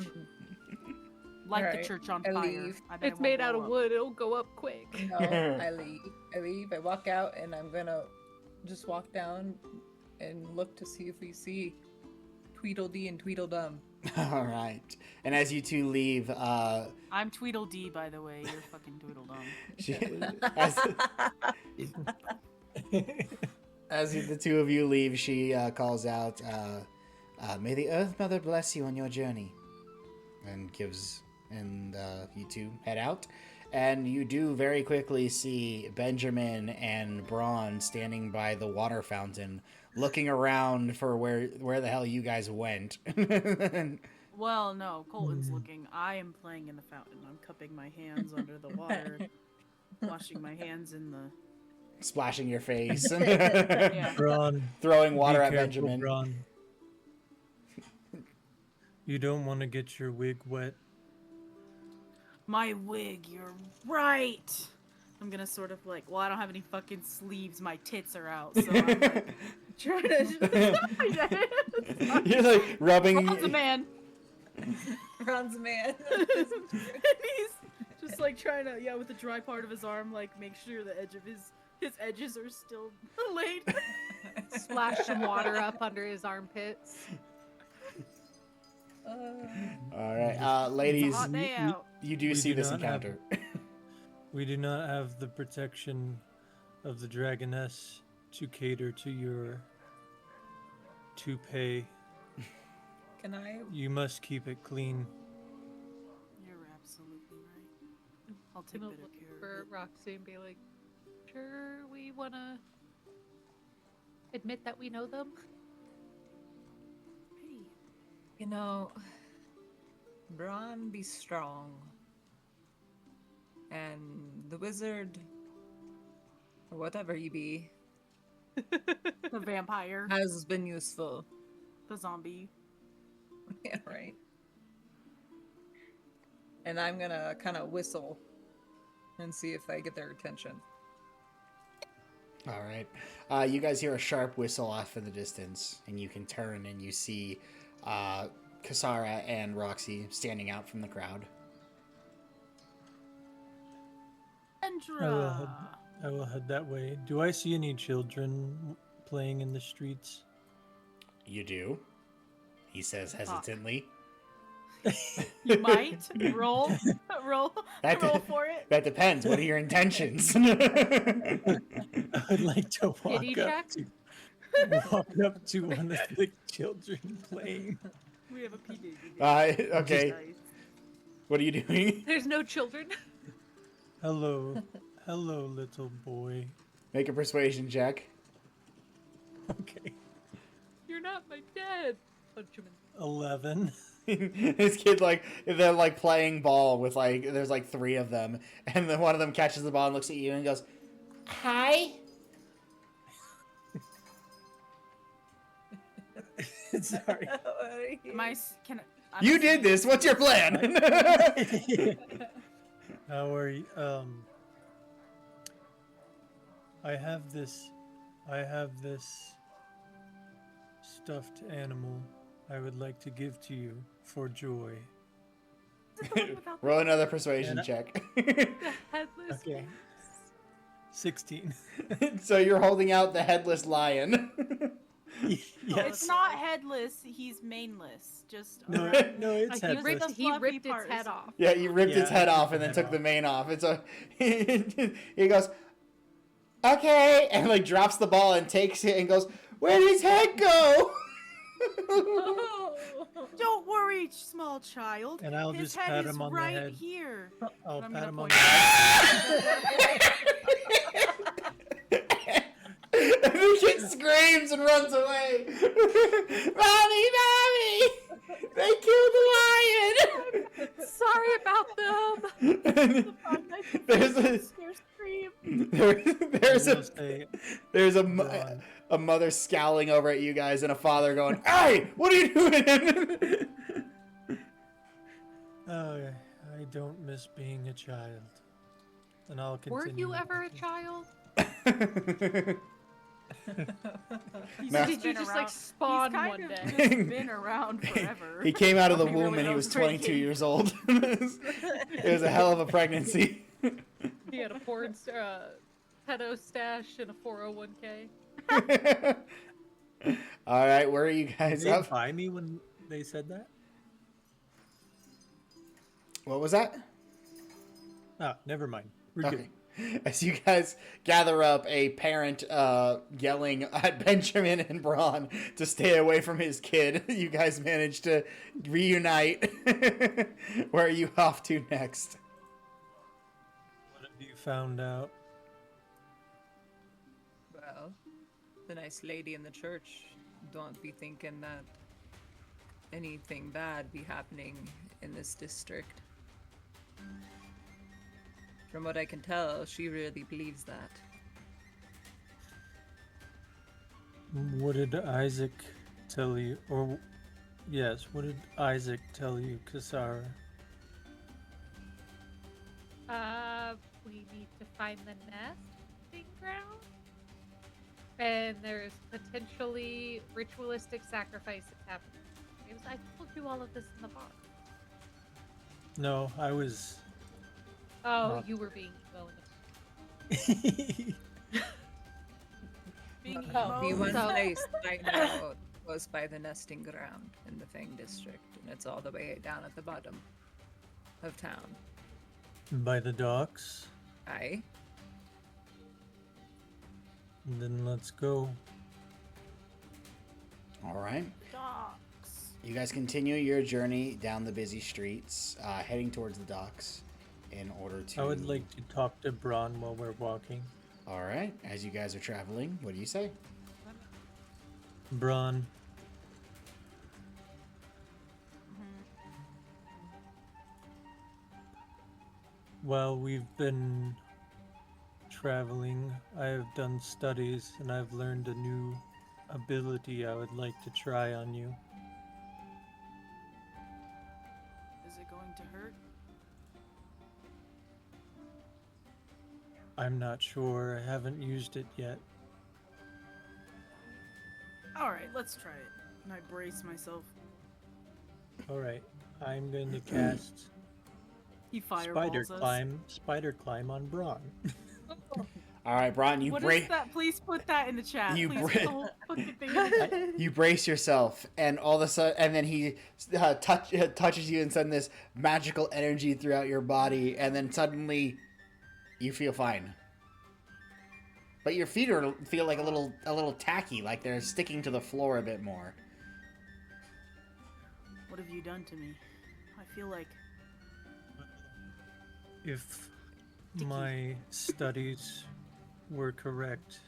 Light the Alright, church on I fire. leave. I bet it It's won't made out blow of up. wood. It'll go up quick. No, I leave. I walk out, and I'm gonna just walk down and look to see if we see Tweedledee and Tweedledum. All right. And as you two leave, I'm Tweedledee, by the way. You're fucking Tweedledum. as the two of you leave, she calls out, "May the Earth Mother bless you on your journey." and you two head out. And you do very quickly see Benjamin and Braun standing by the water fountain, looking around for where the hell you guys went. Well, no, Colton's looking. I am playing in the fountain. I'm cupping my hands under the water, washing my hands in the... Splashing your face. Yeah. Braun, Throwing water be at careful, Benjamin. Braun. You don't want to get your wig wet. My wig, you're right. I'm gonna sort of like, well, I don't have any fucking sleeves. My tits are out, so I'm like trying to. You're like rubbing. Ron's a man. Ron's a man. And he's just like trying to, with the dry part of his arm, like make sure the edge of his edges are still laid. Splash some water up under his armpits. All right, ladies, Hot day out. you do see this encounter. We do not have the protection of the Dragoness to cater to your toupee. Can I? You must keep it clean. You're absolutely right. I'll take I'm better gonna look care for of it. Roxy and be like, sure, we wanna admit that we know them? Hey, You know, Braun be strong. And the wizard, or whatever he be, the vampire, has been useful. the zombie. Yeah, right. And I'm gonna kind of whistle and see if I get their attention. All right, you guys hear a sharp whistle off in the distance, and you can turn and you see Kasara and Roxy standing out from the crowd. Andra. I will head that way. Do I see any children playing in the streets? You do, he says hesitantly. You might roll for it. That depends. What are your intentions? I would like to Pity walk up to one of the children playing. We have a PD. Okay. What are you doing? There's no children. Hello, little boy. Make a persuasion check. Okay, You're not my dad. Punch him in. 11. This kid, like, they're like playing ball with there's like 3 of them, and then one of them catches the ball and looks at you and goes, "Hi." Sorry. You did this. What's your plan? How are you? I have this stuffed animal I would like to give to you for joy. Roll another persuasion check. Headless. Okay. 16. So you're holding out the headless lion. Yes. It's not headless. He's maneless. Just No, it's He headless. ripped He ripped its parts. head off. Yeah, you ripped its Yeah, head I off ripped and then the took head the off. mane off. It's a he goes, "Okay," and like drops the ball and takes it and goes, "Where did his head go?" Don't worry, small child. And I'll His just head pat is him on the right head. here. I'll I'm pat gonna him on point the And the kid screams and runs away. "Mommy, mommy! They killed the lion!" Sorry about them. There's a mother scowling over at you guys and a father going, "Hey, what are you doing?" I don't miss being a child. And I'll continue. Were you ever a child? No. Did you just like spawn one day? He's been around forever. He came out of the He womb really and he was knows 22 breaking. years old. It was a hell of a pregnancy. He had a porn pedo stash and a 401k. All right, where are you guys Did they up? buy me when they said that? What was that? Ah, never mind. We're Okay. good. As you guys gather up, a parent yelling at Benjamin and Braun to stay away from his kid, you guys manage to reunite. Where are you off to next? What have you found out? Well, the nice lady in the church don't be thinking that anything bad be happening in this district. From what I can tell, she really believes that. What did Izick tell you? Or, yes, what did Izick tell you, Kasara? We need to find the nesting ground. And there's potentially ritualistic sacrifices happening. I told you all of this in the bar. No, I was... Oh, you were being emo in The one So- place I know goes by the nesting ground in the Fang District, and it's all the way down at the bottom of town. By the docks? Aye. Then let's go. All right. Docks. You guys continue your journey down the busy streets, heading towards the docks in order to... I would like to talk to Braun while we're walking. All right. As you guys are traveling, what do you say? Braun, while we've been traveling, I have done studies and I've learned a new ability I would like to try on you. Is it going to hurt? I'm not sure. I haven't used it yet. Alright, let's try it. And I brace myself. Alright, I'm going to cast He fireballs us. Spider climb on Braun. All right, Braun, you What brace... is that? Please put that in the chat. You Please bra- put the whole fucking thing in the chat. You brace yourself, and all of a sudden, and then he touches you and sends this magical energy throughout your body, and then suddenly, you feel fine. But your feet feel like a little tacky, like they're sticking to the floor a bit more. What have you done to me? I feel like If my studies were correct,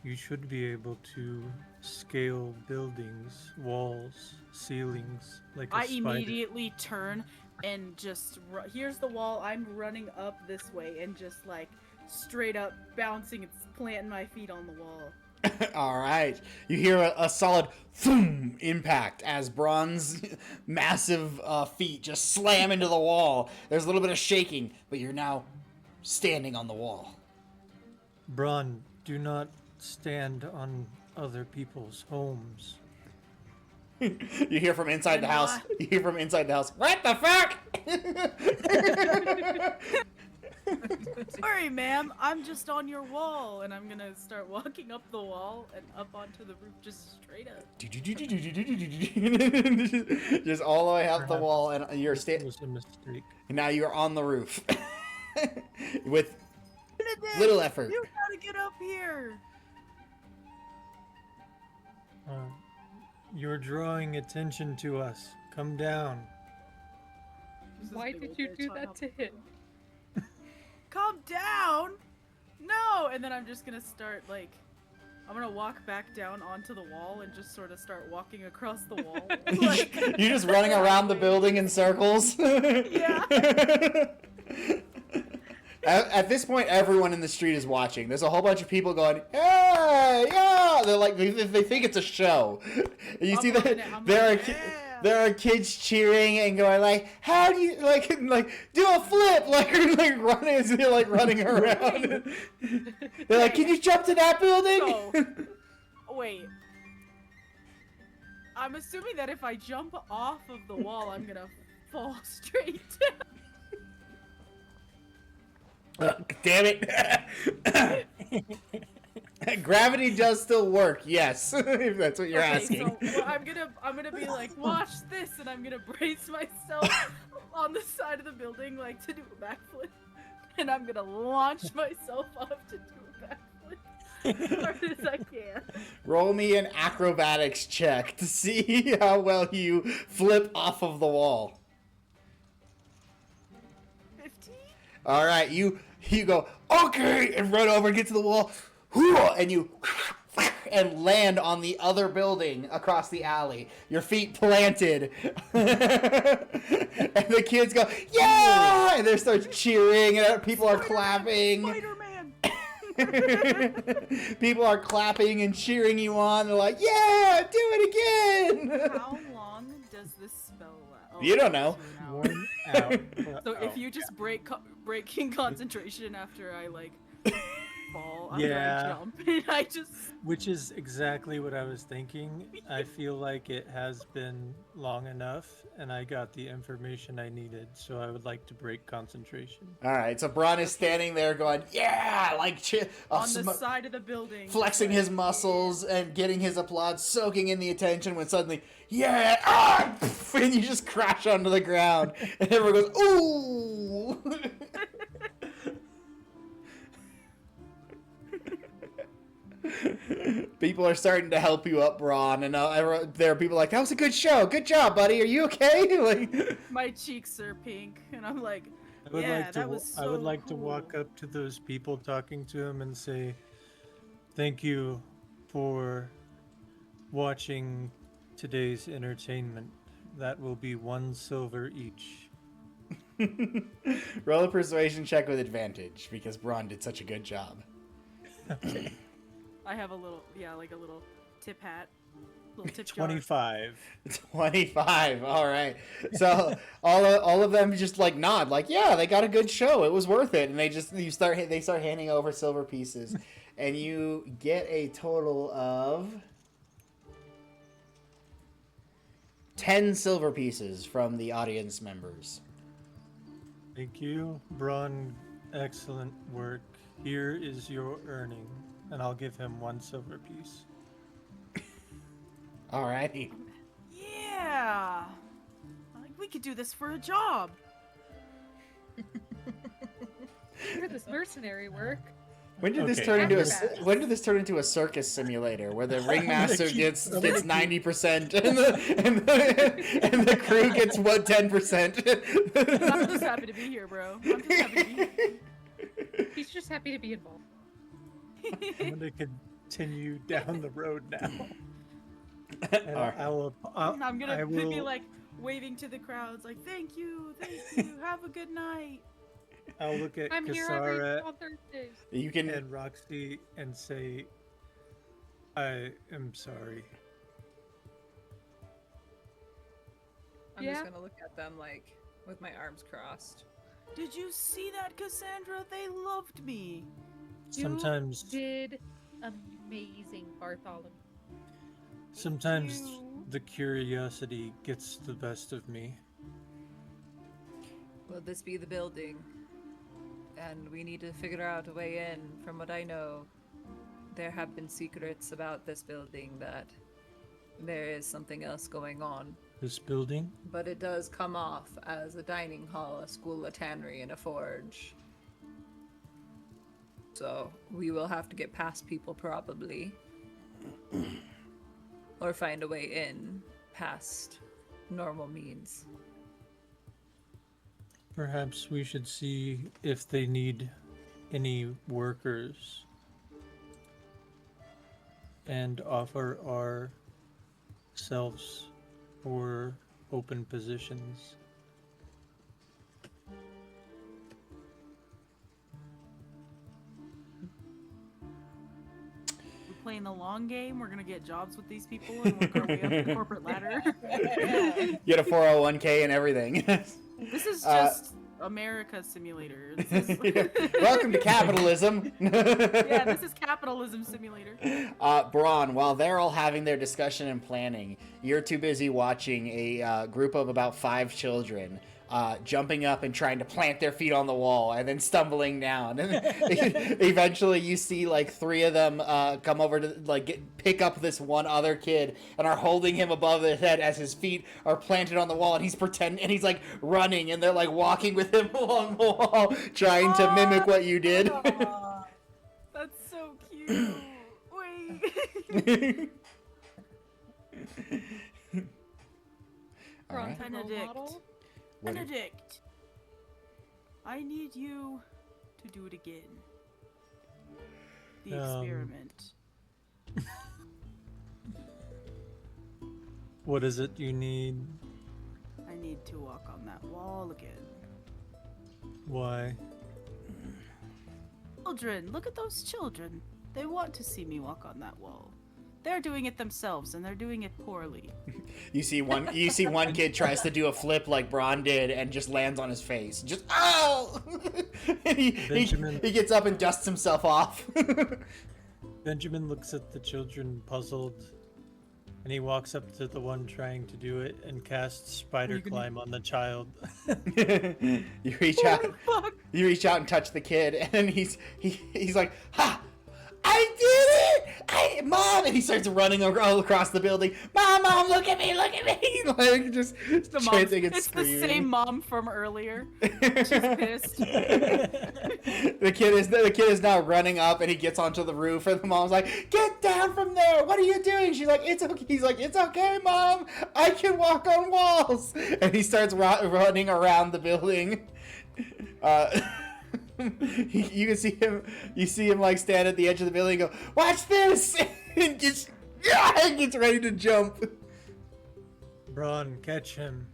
you should be able to scale buildings, walls, ceilings, like a I spider. immediately turn and just here's the wall. I'm running up this way and just like straight up bouncing and planting my feet on the wall. All right, you hear a solid thum impact as Braun's massive feet just slam into the wall. There's a little bit of shaking, but you're now standing on the wall. Braun, do not stand on other people's homes. You hear from inside the I'm house. not. You hear from inside the house. What the fuck? Sorry, ma'am. I'm just on your wall, and I'm gonna start walking up the wall and up onto the roof, just straight up. Just all the way up the Perhaps wall, and you're It was a mistake. now you're on the roof with little effort. You gotta get up here. You're drawing attention to us. Come down. Why did you do that to him? Calm down. No, and then I'm just gonna start like. I'm gonna walk back down onto the wall and just sort of start walking across the wall. Like, You're just running around the building in circles. Yeah. At this point, everyone in the street is watching. There's a whole bunch of people going, "Hey, yeah!" They're like, they think it's a show. And you I'm see loving that it. I'm there are like, yeah. there are kids cheering and going like, "How do you like do a flip?" Like running around. They're like, "Can you jump to that building?" So, wait. I'm assuming that if I jump off of the wall, I'm gonna fall straight down. Damn it! Gravity does still work, yes. If that's what you're Okay, asking. so well, I'm gonna be like, watch this, and I'm gonna brace myself on the side of the building, like to do a backflip. and I'm gonna launch myself up to do a backflip as hard as I can. Roll me an acrobatics check to see how well you flip off of the wall. 15? All right, you go, okay, and run over and get to the wall, and you and land on the other building across the alley. Your feet planted. And the kids go, yeah! And they start cheering, and people are clapping. Spider-Man! People are clapping and cheering you on. They're like, yeah, do it again! How long does this spell last? Oh, You don't know. 1 out. So if you just breaking concentration after I like fall after Yeah. I jump, and I just Which is exactly what I was thinking. I feel like it has been long enough, and I got the information I needed, so I would like to break concentration. All right, so Braun is standing there going, yeah, like on the side of the building, flexing his muscles and getting his applause, soaking in the attention when suddenly, yeah, ah, and you just crash onto the ground. And everyone goes, ooh. People are starting to help you up, Braun, and there are people like, that was a good show. Good job, buddy. Are you okay? Like, My cheeks are pink, and I'm like, I would yeah, like to. that was so I would like to cool. walk up to those people talking to them and say, "Thank you for watching today's entertainment. That will be 1 silver each." roll a persuasion check with advantage because Braun did such a good job. Okay. I have a little, like a little tip hat, little tip jar. 25. 25. All right. So all of them just like nod, like, yeah, they got a good show. It was worth it. And they start handing over silver pieces, and you get a total of 10 silver pieces from the audience members. Thank you, Braun. Excellent work. Here is your earning, and I'll give him 1 silver piece. All righty. Yeah, like we could do this for a job. For this mercenary work. When did this Okay. turn into Acrobatics. when did this turn into a circus simulator where the ringmaster keep- gets I'm gonna keep- 90% and the crew gets 10%? I'm just happy to be here, bro. I'm just happy to be here. He's just happy to be involved. I'm going to continue down the road now. And Alright. I'm gonna I will, be like waving to the crowds, like, thank you, have a good night. I'll look at I'm here every Kasara on Thursdays. You can and Roxy and say, I am sorry. I'm Yeah. just gonna look at them like with my arms crossed. Did you see that, Cassandra? They loved me. Sometimes, You did amazing, Bartholomew. sometimes you. the curiosity gets the best of me. Will this be the building? And we need to figure out a way in. From what I know, there have been secrets about this building that there is something else going on. This building? But it does come off as a dining hall, a school, a tannery, and a forge. So we will have to get past people probably. Or find a way in past normal means. Perhaps we should see if they need any workers and offer ourselves for open positions. We're playing the long game. We're gonna get jobs with these people and work our way up the corporate ladder. get a 401k and everything. This is just America Simulator. This is... Welcome to capitalism. Yeah, this is Capitalism Simulator. Braun, while they're all having their discussion and planning, you're too busy watching a group of about 5 children jumping up and trying to plant their feet on the wall and then stumbling down. And eventually you see like 3 of them come over to like pick up this one other kid and are holding him above their head as his feet are planted on the wall, and he's like running, and they're like walking with him along the wall trying to mimic what you did. That's so cute. Wait. All right. Benedict, I need you to do it again. The experiment. What is it you need? I need to walk on that wall again. Why? Children, look at those children. They want to see me walk on that wall. They're doing it themselves, and they're doing it poorly. You see one kid tries to do a flip like Braun did and just lands on his face. Just ow! And he gets up and dusts himself off. Benjamin looks at the children puzzled, and he walks up to the one trying to do it and casts spider climb on the child. You reach out and touch the kid, and he's like, "Ha! I did it! Mom!" And he starts running all across the building. Mom, look at me! Like, just chanting and screaming. It's the same mom from earlier. She's pissed. The kid is now running up, and he gets onto the roof, and the mom's like, "Get down from there! What are you doing?" She's like, "It's okay." He's like, "It's okay, Mom. I can walk on walls." And he starts running around the building. You see him like stand at the edge of the building and go, "Watch this!" And gets ready to jump. Braun, catch him.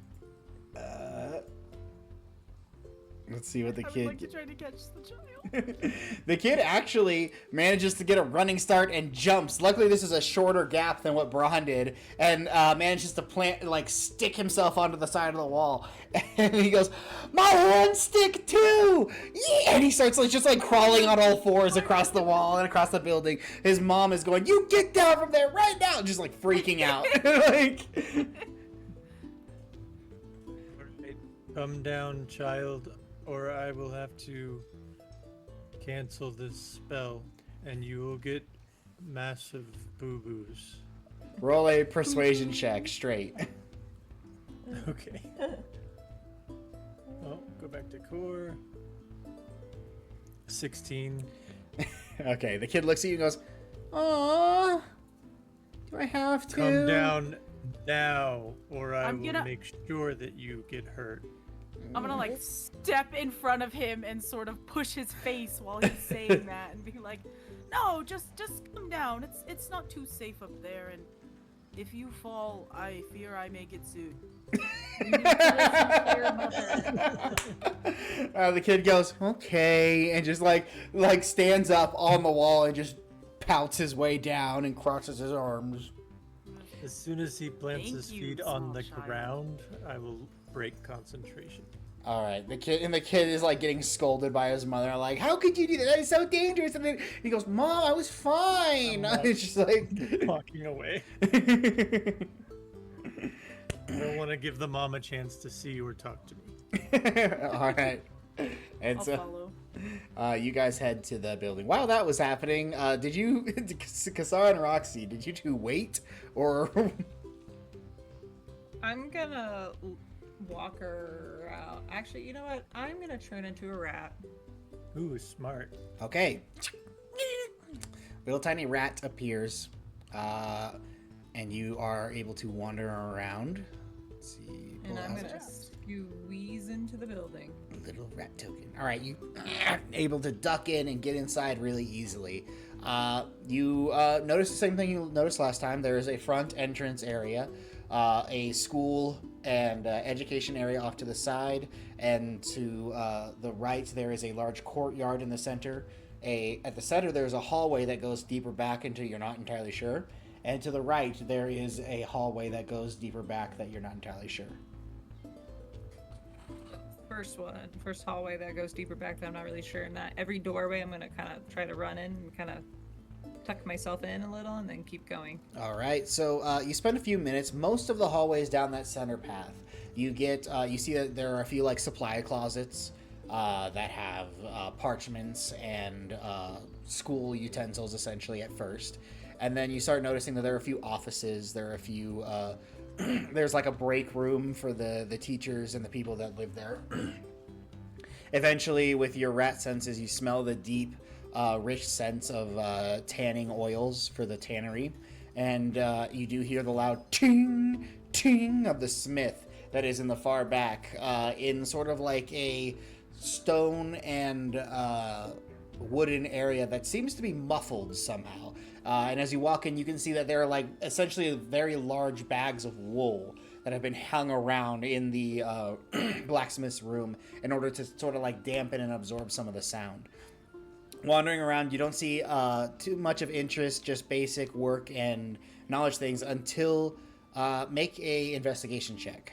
Let's see what the kid... I would like to try to catch the child. The kid actually manages to get a running start and jumps. Luckily, this is a shorter gap than what Braun did, and manages to stick himself onto the side of the wall. And he goes, "My hand stick too!" Yeah! And he starts just crawling on all fours across the wall and across the building. His mom is going, "You get down from there right now!" Just freaking out. Come down, child, or I will have to cancel this spell, and you will get massive boo-boos. Roll a persuasion check straight. Okay. Oh, go back to core. 16. Okay, the kid looks at you and goes, "Aww, do I have to?" Come down now, or I will make sure that you get hurt. I'm gonna step in front of him and sort of push his face while he's saying that and be like, "No, just come down. It's not too safe up there, and if you fall, I fear I may get sued." The kid goes, "Okay," and just stands up on the wall and just pouts his way down and crosses his arms. As soon as he plants his feet on the ground, I will break concentration. All right, the kid is getting scolded by his mother, "How could you do that? That is so dangerous." And then he goes, "Mom, I was fine." It's just walking away. I don't want to give the mom a chance to see or talk to me. All right, and I'll follow. You guys head to the building. While that was happening, did you, Kasar and Roxy, did you two wait or? I'm gonna walk her out. Actually, you know what? I'm gonna turn into a rat. Ooh, smart. Okay. Little tiny rat appears, and you are able to wander around. Let's see. And I'm gonna squeeze into the building. Little rat token. All right, you able to duck in and get inside really easily. You notice the same thing you noticed last time. There is a front entrance area, a school and education area off to the side, and to the right there is a large courtyard in the center. At the center there's a hallway that goes deeper back into you're not entirely sure, and to the right there is a hallway that goes deeper back that you're not entirely sure. First hallway that goes deeper back that I'm not really sure, and that every doorway I'm gonna kind of try to run in and kind of tuck myself in a little and then keep going. All right, so you spend a few minutes. Most of the hallways down that center path You see that there are a few like supply closets that have parchments and school utensils essentially at first, and then you start noticing that there are a few offices. There are a few. There's like a break room for the teachers and the people that live there. Eventually, with your rat senses, you smell the deep, rich scents of tanning oils for the tannery, and you do hear the loud ting, ting of the smith that is in the far back, in sort of like a stone and wooden area that seems to be muffled somehow. And as you walk in, you can see that there are like essentially very large bags of wool that have been hung around in the blacksmith's room in order to sort of like dampen and absorb some of the sound. Wandering around, you don't see too much of interest, just basic work and knowledge things until make a investigation check.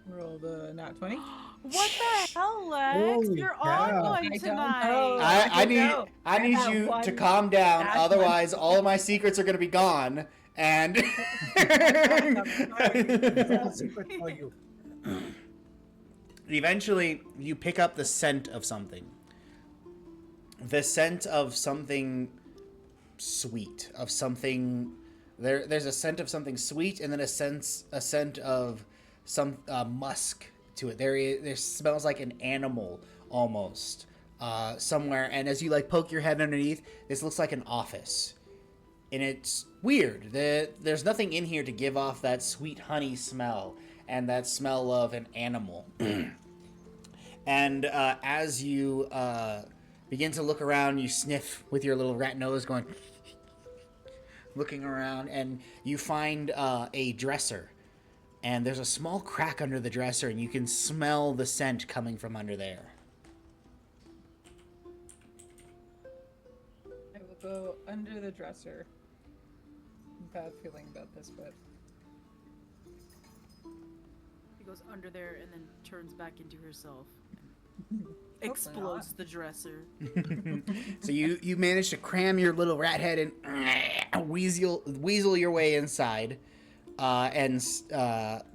Roll the nat 20. What the hell, Lex? Holy You're cow. on one I don't tonight. know. I need have you one to calm down, bad otherwise all of my secrets are going to be gone. And eventually, you pick up the scent of something. The scent of something sweet, of something. There's a scent of something sweet, and then a scent of some musk to it. There smells like an animal almost somewhere. And as you like poke your head underneath, this looks like an office, and it's weird. There's nothing in here to give off that sweet honey smell and that smell of an animal. And as you begin to look around, you sniff with your little rat nose, going looking around, and you find a dresser. And there's a small crack under the dresser, and you can smell the scent coming from under there. I will go under the dresser. Bad feeling about this, but He goes under there and then turns back into herself. Hopefully Explodes not. the dresser. So you manage to cram your little rat head and weasel your way inside, and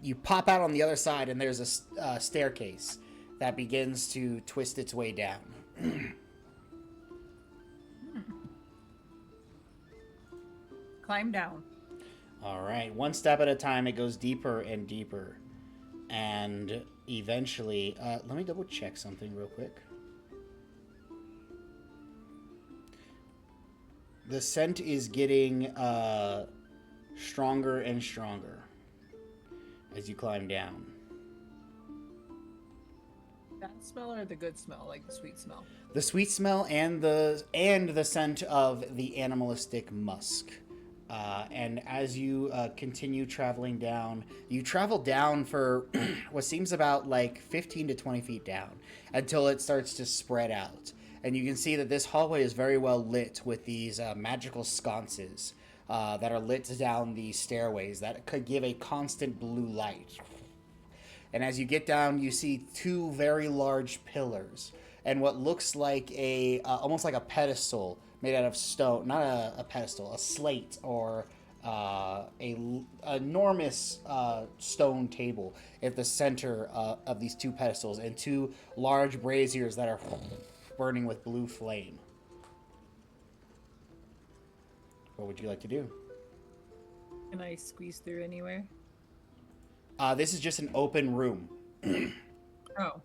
you pop out on the other side, and there's a staircase that begins to twist its way down. climb down. All right, one step at a time, it goes deeper and deeper. And eventually, let me double check something real quick. The scent is getting stronger and stronger as you climb down. That smell or the good smell, like the sweet smell? The sweet smell and the scent of the animalistic musk. And as you continue traveling down, you travel down for what seems about like 15 to 20 feet down until it starts to spread out. And you can see that this hallway is very well lit with these magical sconces that are lit down these stairways that could give a constant blue light. And as you get down, you see two very large pillars and what looks like almost like a pedestal made out of stone, not a pedestal, a slate or a enormous stone table at the center of these two pedestals, and two large braziers that are burning with blue flame. What would you like to do? Can I squeeze through anywhere? This is just an open room. Oh.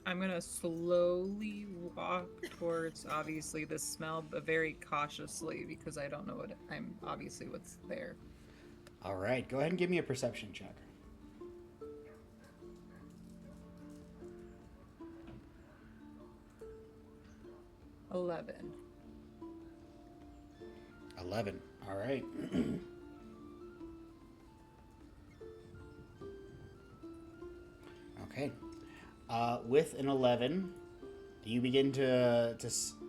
I'm gonna slowly walk towards obviously the smell, but very cautiously because I don't know what's there. All right, go ahead and give me a perception check. $11. 11. All right. Okay. With an 11, you begin to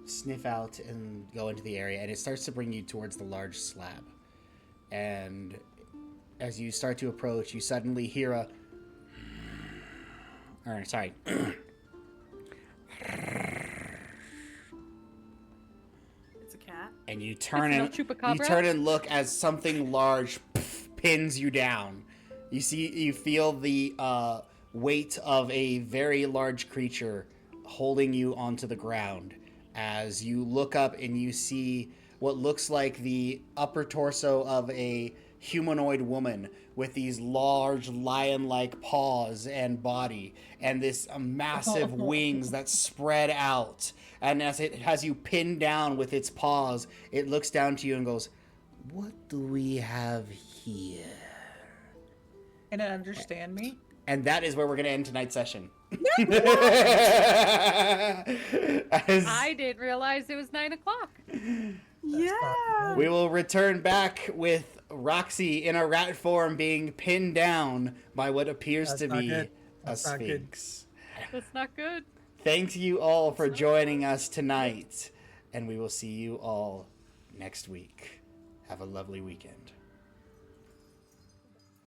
sniff out and go into the area, and it starts to bring you towards the large slab. And as you start to approach, you suddenly hear It's and you turn It's and no chupacabra? you turn and look as something large pins you down. You feel the weight of a very large creature holding you onto the ground as you look up and you see what looks like the upper torso of a humanoid woman with these large lion-like paws and body and this massive wings that spread out. And as it has you pinned down with its paws, it looks down to you and goes, "What do we have here?" Can it understand me? And that is where we're going to end tonight's session. I didn't realize it was 9 o'clock. Yeah. We will return back with Roxy in a rat form being pinned down by what appears That's to not be good. a That's not good. sphinx. That's not good. Thank you all for joining us tonight, and we will see you all next week. Have a lovely weekend.